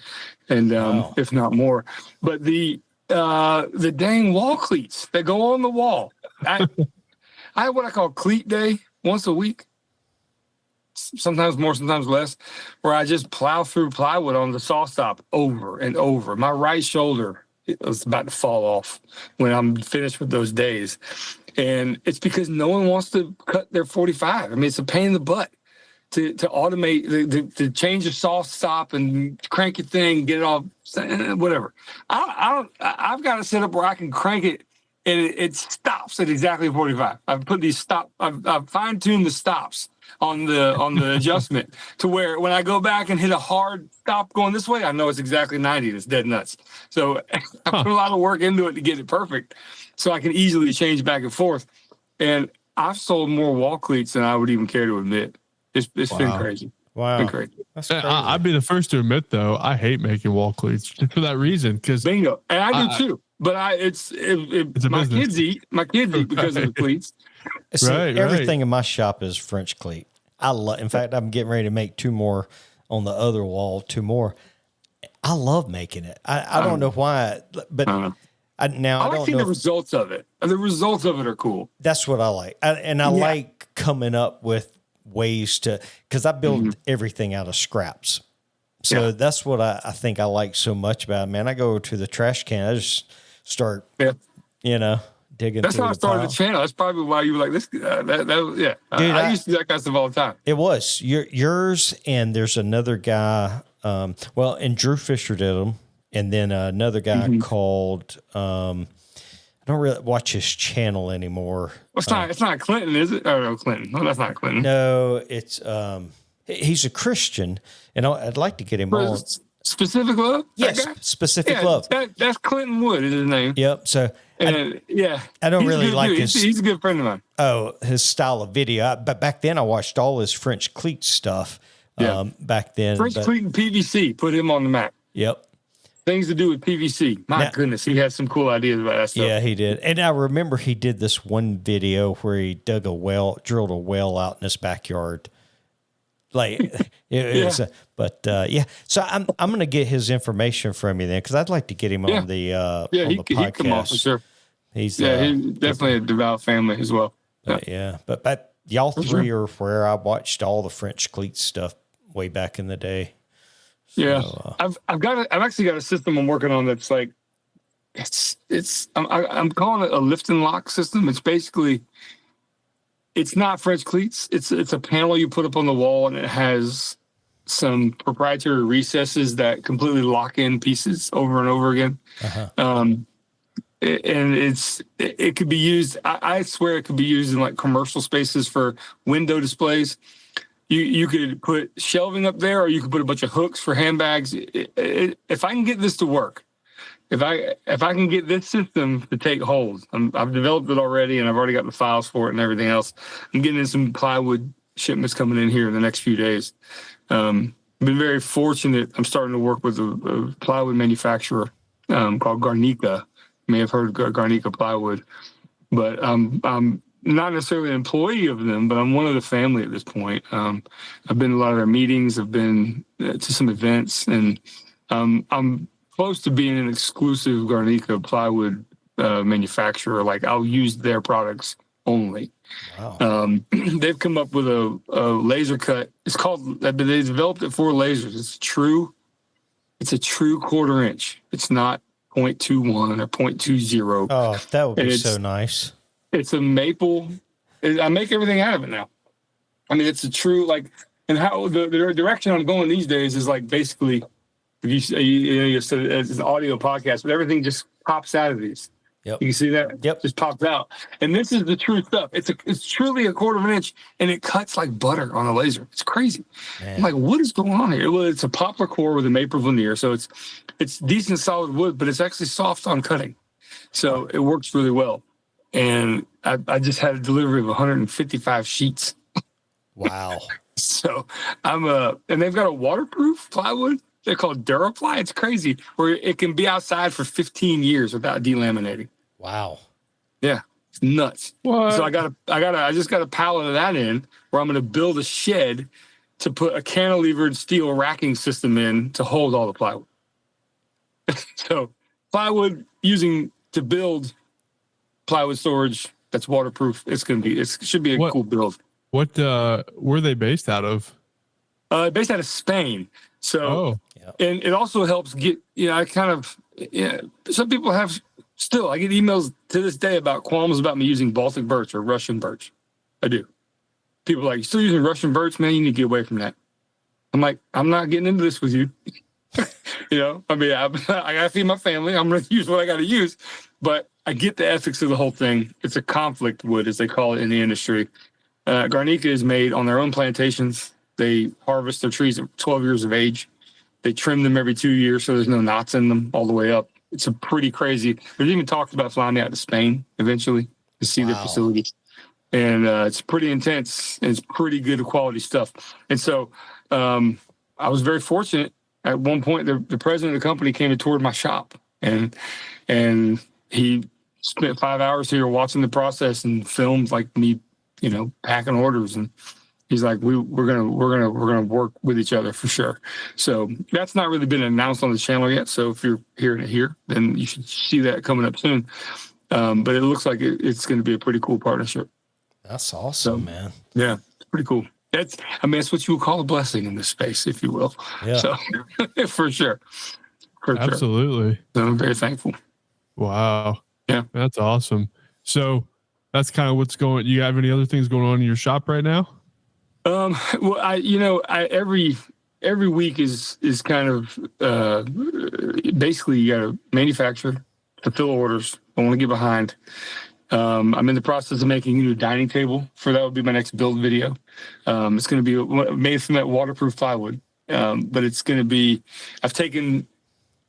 and if not more. But the dang wall cleats that go on the wall. I have what I call cleat day once a week, sometimes more, sometimes less, where I just plow through plywood on the saw stop over and over. My right shoulder is about to fall off when I'm finished with those days. And it's because no one wants to cut their 45. It's a pain in the butt to automate, to change the saw stop and crank your thing, get it all, whatever. I've got it set up where I can crank it and it stops at exactly 45. I've fine-tuned the stops on the adjustment to where when I go back and hit a hard stop going this way, I know it's exactly 90 and it's dead nuts. So I put a lot of work into it to get it perfect so I can easily change back and forth. And I've sold more wall cleats than I would even care to admit. It's been crazy. Wow. It's been crazy. That's crazy. I'd be the first to admit, though, I hate making wall cleats just for that reason. Bingo. And I do too. But it's my kids eat because of the cleats. See, everything in my shop is French cleat. In fact, I'm getting ready to make 2 more on the other wall, 2 more. I love making it. I don't know why, but I like seeing the results of it. The results of it are cool. That's what I like. I like coming up with ways to, because I build everything out of scraps. So that's what I think I like so much about it, man. I go to the trash can. I just start, digging. That's how I started the channel. That's probably why you were like this. Dude, I used to do that kind of stuff all the time. It was yours, and there's another guy. And Drew Fisher did them, and then another guy called. I don't really watch his channel anymore. It's not Clinton, is it? Oh no, Clinton. No, that's not Clinton. No, it's he's a Christian, and I'd like to get him on. Specific Love? Yes, Specific Love. That's Clinton Wood is his name. Yep. So I don't really like his. He's a good friend of mine. Oh, his style of video. But back then I watched all his French cleat stuff. Back then, French cleat and PVC put him on the map. Yep. Things to do with PVC. My goodness, he had some cool ideas about that stuff. Yeah, he did. And I remember he did this one video where he drilled a well out in his backyard. Like, So I'm going to get his information from you then, because I'd like to get him on the podcast. He'd come on for sure. He's definitely a devout family as well. But y'all three are where I watched all the French cleat stuff way back in the day. So, I've actually got a system I'm working on that's like I'm calling it a lift and lock system. It's basically It's not French cleats. It's a panel you put up on the wall, and it has some proprietary recesses that completely lock in pieces over and over again. Uh-huh. And it could be used. I swear it could be used in like commercial spaces for window displays. You could put shelving up there, or you could put a bunch of hooks for handbags. If I can get this to work, if I can get this system to take hold, I've developed it already, and I've already got the files for it and everything else. I'm getting in some plywood shipments coming in here in the next few days. Been very fortunate. I'm starting to work with a plywood manufacturer called Garnica. You may have heard of Garnica plywood, but I'm not necessarily an employee of them, but I'm one of the family at this point. I've been to a lot of their meetings. I've been to some events, and I'm close to being an exclusive Garnica plywood manufacturer. Like, I'll use their products only. Wow. They've come up with a laser cut. It's called, they developed it for lasers. It's a true 1/4 inch. It's not 0.21 or 0.20. Oh, that would be so nice. It's a maple. I make everything out of it now. I mean, it's a true, like, and how the direction I'm going these days is like, basically, if you said it's an audio podcast, but everything just pops out of these. Yep. You can see that? Yep. Just pops out. And this is the true stuff. It's truly a 1/4 inch, and it cuts like butter on a laser. It's crazy. Man. I'm like, what is going on here? Well, it's a poplar core with a maple veneer, so it's decent solid wood, but it's actually soft on cutting. So it works really well. And I just had a delivery of 155 sheets. Wow. So and they've got a waterproof plywood. They're called Duraply. It's crazy, where it can be outside for 15 years without delaminating. Wow. Yeah, it's nuts. What? So I just got a pallet of that in, where I'm going to build a shed to put a cantilevered steel racking system in to hold all the plywood. So plywood to build plywood storage that's waterproof. It should be a cool build. What were they based out of? Based out of Spain. So, Yeah. And it also helps get, some people I get emails to this day about qualms about me using Baltic birch or Russian birch. I do. People are like, you still using Russian birch, man? You need to get away from that. I'm like, I'm not getting into this with you. I mean, I got to feed my family. I'm going to use what I got to use. But I get the ethics of the whole thing. It's a conflict wood, as they call it in the industry. Garnica is made on their own plantations. They harvest their trees at 12 years of age. They trim them every 2 years so there's no knots in them all the way up. It's a pretty crazy. There's even talks about flying me out to Spain eventually to see their facilities. And it's pretty intense. And it's pretty good quality stuff. And so I was very fortunate. At one point, the president of the company came and toured my shop. And he spent 5 hours here watching the process and filmed like me, packing orders. And he's like, we're gonna work with each other for sure. So that's not really been announced on the channel yet. So if you're hearing it here, then you should see that coming up soon. But it looks like it's going to be a pretty cool partnership. That's awesome, man. Yeah, it's pretty cool. That's what you would call a blessing in this space, if you will. Yeah. So for sure. Absolutely. So I'm very thankful. Wow. Yeah. That's awesome. So that's kind of what's going. You have any other things going on in your shop right now? Well, every week is kind of basically you got to manufacture, fulfill orders. I want to get behind. I'm in the process of making a new dining table. That would be my next build video. It's going to be made from that waterproof plywood, but it's going to be. I've taken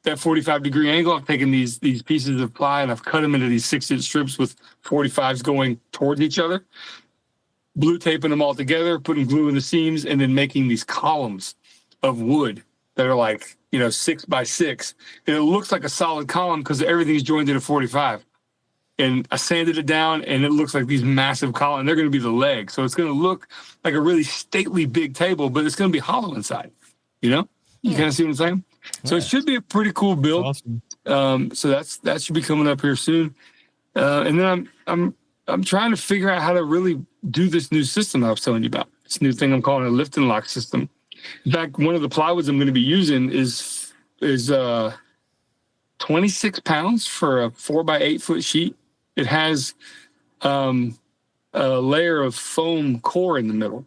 that 45-degree angle. I've taken these pieces of ply and I've cut them into these 6-inch strips with 45s going towards each other. Blue taping them all together, putting glue in the seams, and then making these columns of wood that are like 6 by 6, and it looks like a solid column because everything's joined at a 45. And I sanded it down, and it looks like these massive columns. They're going to be the legs, so it's going to look like a really stately big table, but it's going to be hollow inside. You kind of see what I'm saying? Yeah. So it should be a pretty cool build. Awesome. So that should be coming up here soon. And then I'm trying to figure out how to really do this new system I was telling you about. This new thing I'm calling a lift and lock system. In fact, one of the plywoods I'm going to be using is 26 pounds for a 4 by 8 foot sheet. It has a layer of foam core in the middle.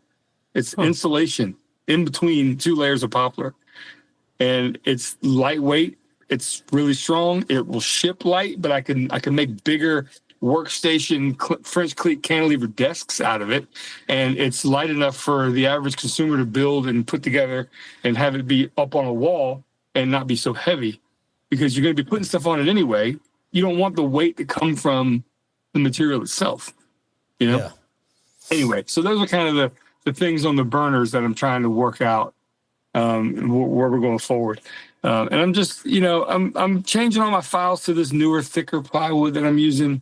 It's insulation in between two layers of poplar. And it's lightweight. It's really strong. It will ship light, but I can make bigger workstation French cleat cantilever desks out of it, and it's light enough for the average consumer to build and put together and have it be up on a wall and not be so heavy, because you're going to be putting stuff on it anyway. You don't want the weight to come from the material itself, you know? Yeah. Anyway, so those are kind of the things on the burners that I'm trying to work out where we're going forward. And I'm just, I'm changing all my files to this newer, thicker plywood that I'm using,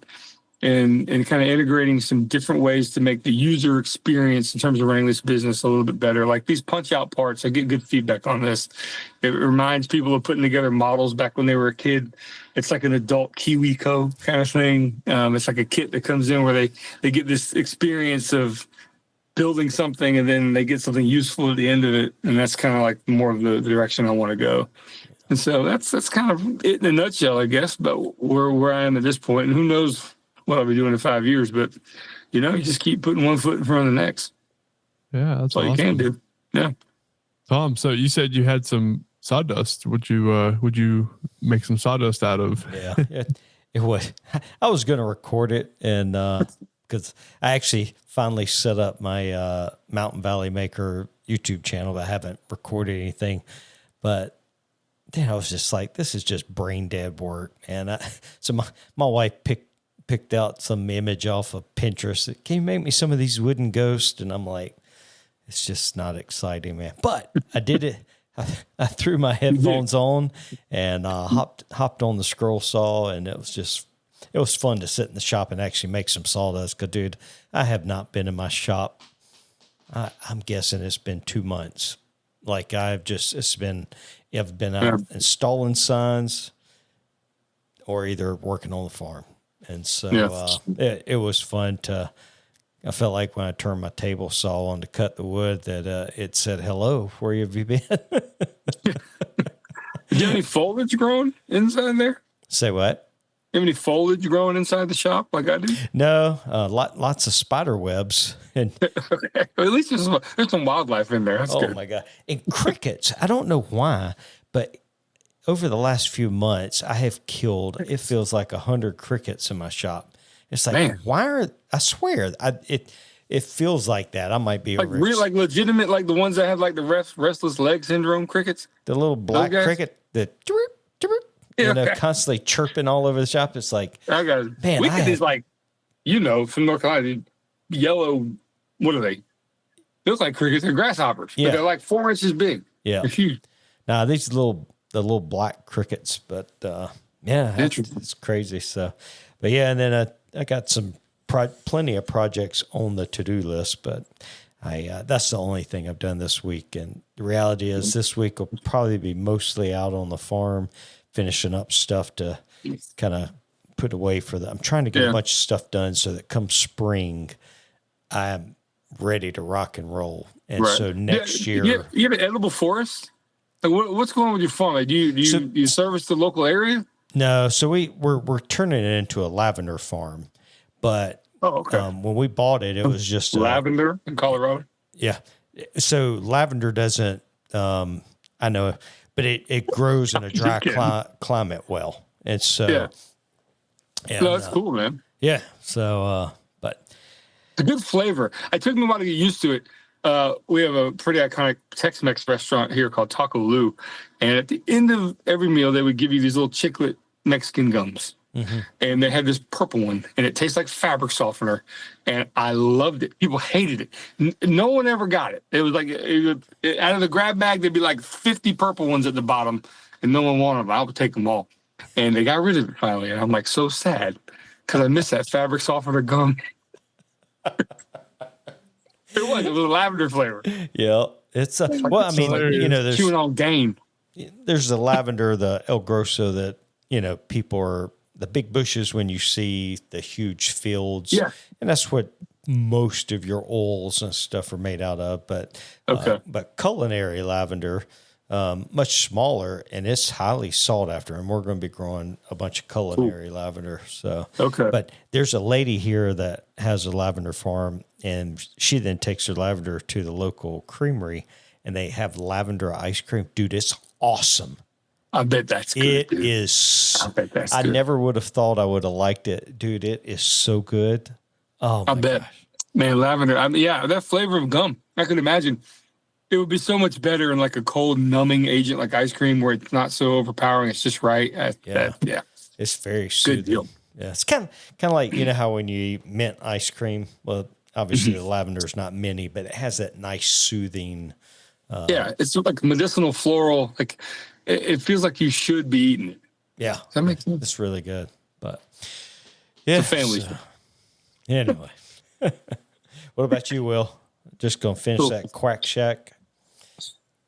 and kind of integrating some different ways to make the user experience in terms of running this business a little bit better. Like these punch out parts, I get good feedback on this. It reminds people of putting together models back when they were a kid. It's like an adult KiwiCo kind of thing. It's like a kit that comes in where they get this experience of building something, and then they get something useful at the end of it. And that's kind of like more of the direction I want to go. And so that's kind of it in a nutshell, I guess, but where I am at this point. And who knows what I'll be doing in 5 years, but you just keep putting one foot in front of the next. Yeah, that's all awesome. You can do. Yeah. Tom, so you said you had some sawdust. Would you make some sawdust out of? Yeah, it would. I was going to record it, and because I actually finally set up my Mountain Valley Maker YouTube channel, but I haven't recorded anything. But then I was just like, this is just brain dead work. And so my wife picked out some image off of Pinterest. Can you make me some of these wooden ghosts? And I'm like, it's just not exciting, man. But I did it. I threw my headphones on and hopped on the scroll saw, and it was fun to sit in the shop and actually make some sawdust. Because, dude, I have not been in my shop. I'm guessing it's been 2 months. Like I've been out installing signs or either working on the farm. And so it was fun I felt like when I turned my table saw on to cut the wood that it said, hello, where have you been? Did you have any foliage growing inside there? Say what? You have any foliage growing inside the shop like I do? No, lots of spider webs. And at least there's some wildlife in there. That's good. My God. And crickets. I don't know why, but over the last few months, I have killed, it feels like 100 crickets in my shop. It's like, man, I swear, it feels like that. I might be like real, like legitimate, like the ones that have like the restless leg syndrome crickets. The little black cricket that constantly chirping all over the shop. It's like, I got it. Man, we get these like, from North Carolina, yellow. What are they? They look like crickets. They're grasshoppers. Yeah. But they're like 4 inches big. Yeah, they're huge. Nah, these the little black crickets, but it's crazy. So, but yeah, and then I got plenty of projects on the to-do list, but that's the only thing I've done this week. And the reality is this week will probably be mostly out on the farm, finishing up stuff to kind of put away I'm trying to get a bunch of stuff done so that come spring, I'm ready to rock and roll. And so next year. You have an edible forest? Like what's going on with your farm? Like, do you service the local area? No, so we're turning it into a lavender farm, but when we bought it, it was just lavender in Colorado. Yeah, so lavender doesn't, I know, but it grows in a dry climate well, and so that's cool, man. Yeah, so but it's a good flavor. It took me a while to get used to it. We have a pretty iconic Tex-Mex restaurant here called Taco Lu. And at the end of every meal, they would give you these little chiclet Mexican gums. Mm-hmm. And they had this purple one, and it tastes like fabric softener. And I loved it. People hated it. No one ever got it. It was like, out of the grab bag, there'd be like 50 purple ones at the bottom, and no one wanted them. I would take them all. And they got rid of it finally. And I'm like so sad because I miss that fabric softener gum. It was a little lavender flavor. Yeah, it's there's chewing on game. There's the lavender, the El Grosso that people are the big bushes when you see the huge fields. Yeah, and that's what most of your oils and stuff are made out of. But but culinary lavender, much smaller, and it's highly sought after. And we're going to be growing a bunch of culinary lavender. So, Okay. But there's a lady here that has a lavender farm, and she then takes her lavender to the local creamery, and they have lavender ice cream. Dude, it's awesome. I bet that's good. It dude. is. I bet that's I good. never would have thought I would have liked it, dude. It is so good. Oh, my I bet. gosh. Man, lavender. I mean, yeah, that flavor of gum. I can imagine. It would be so much better in like a cold numbing agent like ice cream where it's not so overpowering. It's just right. Yeah. It's very soothing. Good deal. Yeah, it's kind of like, you know how when you eat mint ice cream, well, obviously the lavender is not minty, but it has that nice soothing. Yeah, it's like medicinal floral. Like it feels like you should be eating it. Yeah, Does that make sense? it's really good. But yeah, It's a family show. Anyway, what about you, Will? Just gonna finish Cool. that Quack Shack.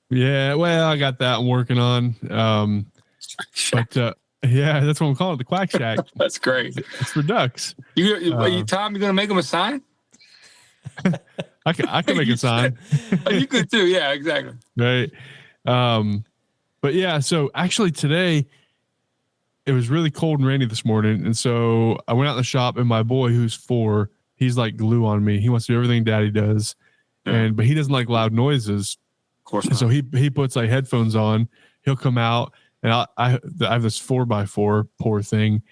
Yeah, well, I got that I'm working on. But yeah, that's what I'm calling it, the Quack Shack. That's great. It's for ducks. Tom, you gonna make them a sign? I can make a sign. Oh, you could too. Yeah, exactly. Right. But yeah, so actually today it was really cold and rainy this morning. And so I went out in the shop, and my boy, who's 4, he's like glue on me. He wants to do everything daddy does. But he doesn't like loud noises. Of course And not. so he puts like headphones on. He'll come out, and I have this 4x4 poor thing.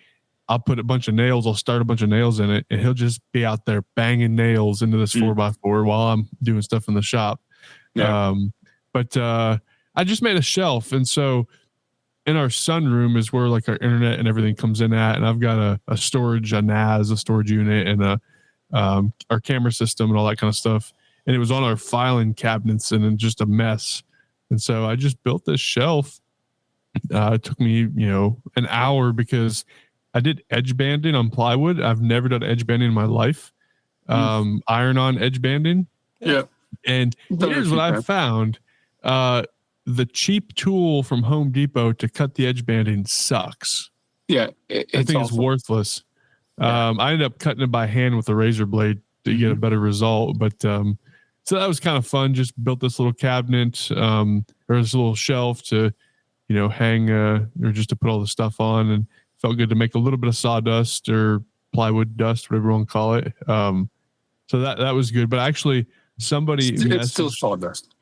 I'll put a bunch of nails. I'll start a bunch of nails in it, and he'll just be out there banging nails into this 4x4 while I'm doing stuff in the shop. Yeah. But I just made a shelf, and so in our sunroom is where like our internet and everything comes in at, and I've got a storage, a NAS, a storage unit, and our camera system and all that kind of stuff. And it was on our filing cabinets and in just a mess. And so I just built this shelf. It took me, an hour because I did edge banding on plywood. I've never done edge banding in my life. Iron-on edge banding. Yeah. And here's what I found. The cheap tool from Home Depot to cut the edge banding sucks. Yeah. I think it's worthless. I ended up cutting it by hand with a razor blade to get a better result. But so that was kind of fun. Just built this little cabinet or this little shelf to, hang or just to put all the stuff on, and felt good to make a little bit of sawdust or plywood dust, whatever you want to call it. So that was good. But actually, somebody it's still sawdust.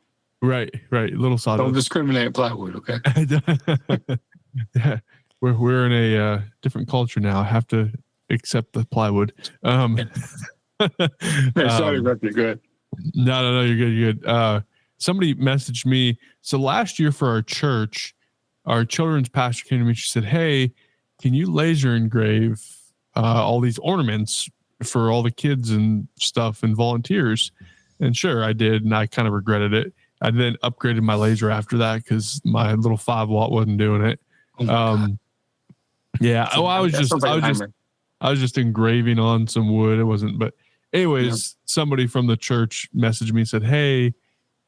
Right. Little sawdust. Don't discriminate plywood, okay? Yeah, we're in a different culture now. I have to accept the plywood. Sorry about you. Good. No, you're good. Somebody messaged me. So last year for our church, our children's pastor came to me. She said, "Hey, can you laser engrave all these ornaments for all the kids and stuff and volunteers?" And sure, I did, and I kind of regretted it. I then upgraded my laser after that because my little 5-watt wasn't doing it. Yeah. I was just engraving on some wood. It wasn't, but anyways, somebody from the church messaged me and said, "Hey,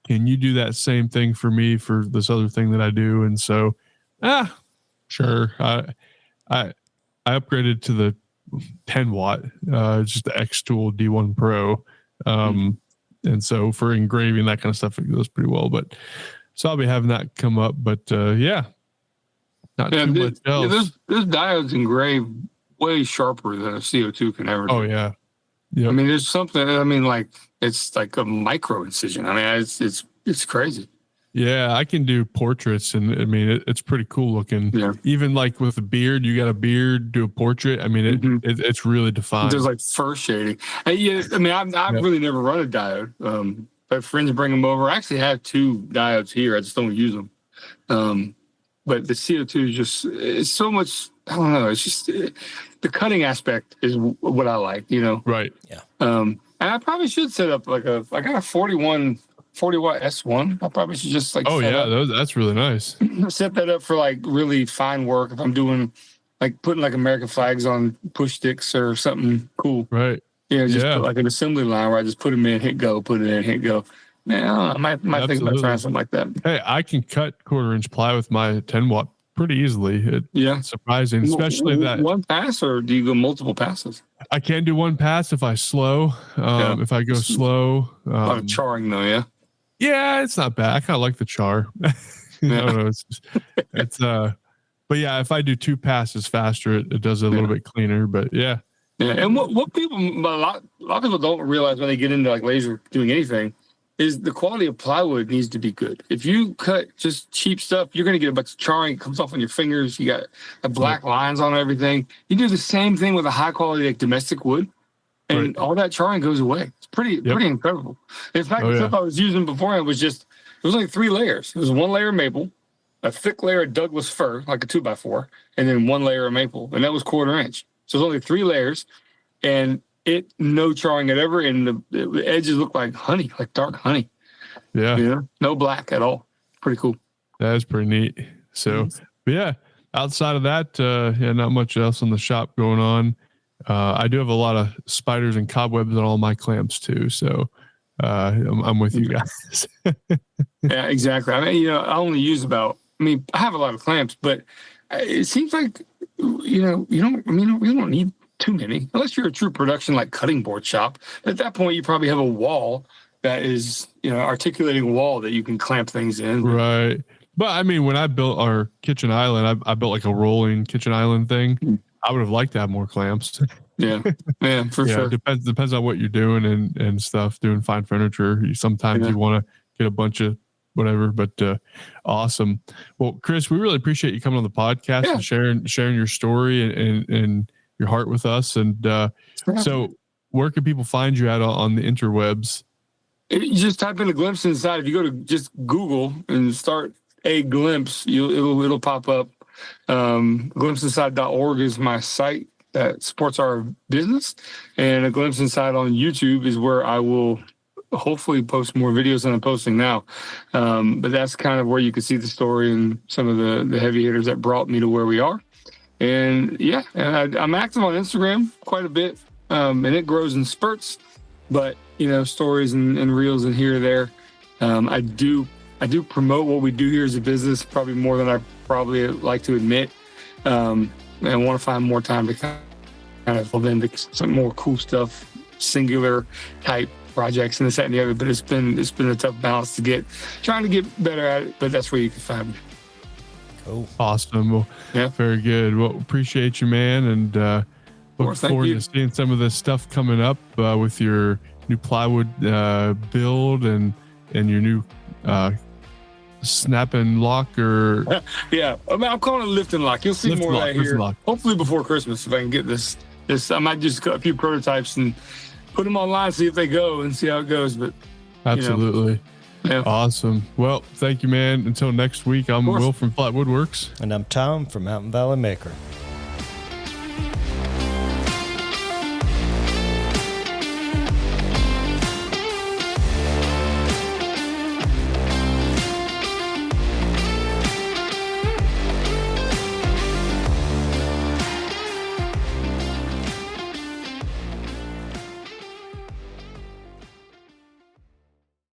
can you do that same thing for me for this other thing that I do?" And so, sure. I upgraded to the 10-watt, just the X Tool D1 Pro. And so for engraving, that kind of stuff, it goes pretty well. But so I'll be having that come up. But not too much else. This diode's engraved way sharper than a CO2 can ever do. Oh, yeah. Yep. I mean, there's something, it's like a micro incision. I mean, it's crazy. Yeah, I can do portraits, and I mean, it's pretty cool looking. Yeah. Even like with a beard, you got a beard, do a portrait. I mean, it's really defined. There's like fur shading. I've really never run a diode. But friends bring them over. I actually have 2 diodes here. I just don't use them. But the CO2 is just, it's so much, I don't know. It's just, the cutting aspect is what I like, Right. Yeah. And I probably should set up I got a 40 watt S1. I probably should just that's really nice. set that up for like really fine work. If I'm doing like putting like American flags on push sticks or something cool. Right. Just put like an assembly line where I just put them in, hit go, put it in, hit go. Man, I don't know. I might think about trying something like that. Hey, I can cut 1/4-inch ply with my 10-watt pretty easly. It's surprising, especially that one pass, or do you go multiple passes? I can do one pass if I slow. If I go slow, A lot of charring though, yeah. Yeah, it's not bad. I kind of like the char. don't know. It's but yeah, if I do 2 passes faster, it does it a little bit cleaner. But yeah. Yeah, and what people, a lot of people don't realize when they get into like laser doing anything is the quality of plywood needs to be good. If you cut just cheap stuff, you're going to get a bunch of charring. It comes off on your fingers. You got the black lines on everything. You do the same thing with a high quality like domestic wood, and all that charring goes away. It's pretty incredible. In fact, the stuff I was using beforehand was it was only 3 layers. It was 1 layer of maple, a thick layer of Douglas fir, like a 2x4, and then 1 layer of maple, and that was 1/4 inch. So it's only 3 layers, and no charring at ever, and the edges look like honey, like dark honey. Yeah. No black at all. Pretty cool. That is pretty neat. So, but yeah, outside of that, not much else in the shop going on. I do have a lot of spiders and cobwebs on all my clamps too. So I'm with you guys. Yeah, exactly. I mean, I only use I have a lot of clamps, but it seems like, you don't need too many unless you're a true production like cutting board shop. At that point, you probably have a wall that is, articulating wall that you can clamp things in. Right. But I mean, when I built our kitchen island, I built like a rolling kitchen island thing. I would have liked to have more clamps. Yeah, for sure. Depends on what you're doing and stuff. Doing fine furniture, sometimes you want to get a bunch of whatever. But awesome. Well, Chris, we really appreciate you coming on the podcast and sharing your story and your heart with us. And so, where can people find you at on the interwebs? You just type in a glimpse inside. If you go to just Google and start a glimpse, it'll pop up. Glimpseinside.org is my site that supports our business, and a glimpse inside on YouTube is where I will hopefully post more videos than I'm posting now. But that's kind of where you can see the story and some of the heavy hitters that brought me to where we are. And I'm active on Instagram quite a bit, and it grows in spurts. But stories and reels and here or there. I do promote what we do here as a business probably more than I probably like to admit. And I want to find more time to kind of delve into some more cool stuff, singular type projects and this, that, and the other. But it's been a tough balance trying to get better at it. But that's where you can find me. Cool. Awesome. Well, very good. Well, appreciate you, man. And look forward to seeing some of this stuff coming up with your new plywood build and your new snap and lock or I'm calling it lift and lock. You'll see more of that here. Hopefully before Christmas, if I can get this. I might just cut a few prototypes and put them online, see if they go and see how it goes. But absolutely. Awesome. Well, thank you, man. Until next week, I'm Will from Flat Woodworks. And I'm Tom from Mountain Valley Maker.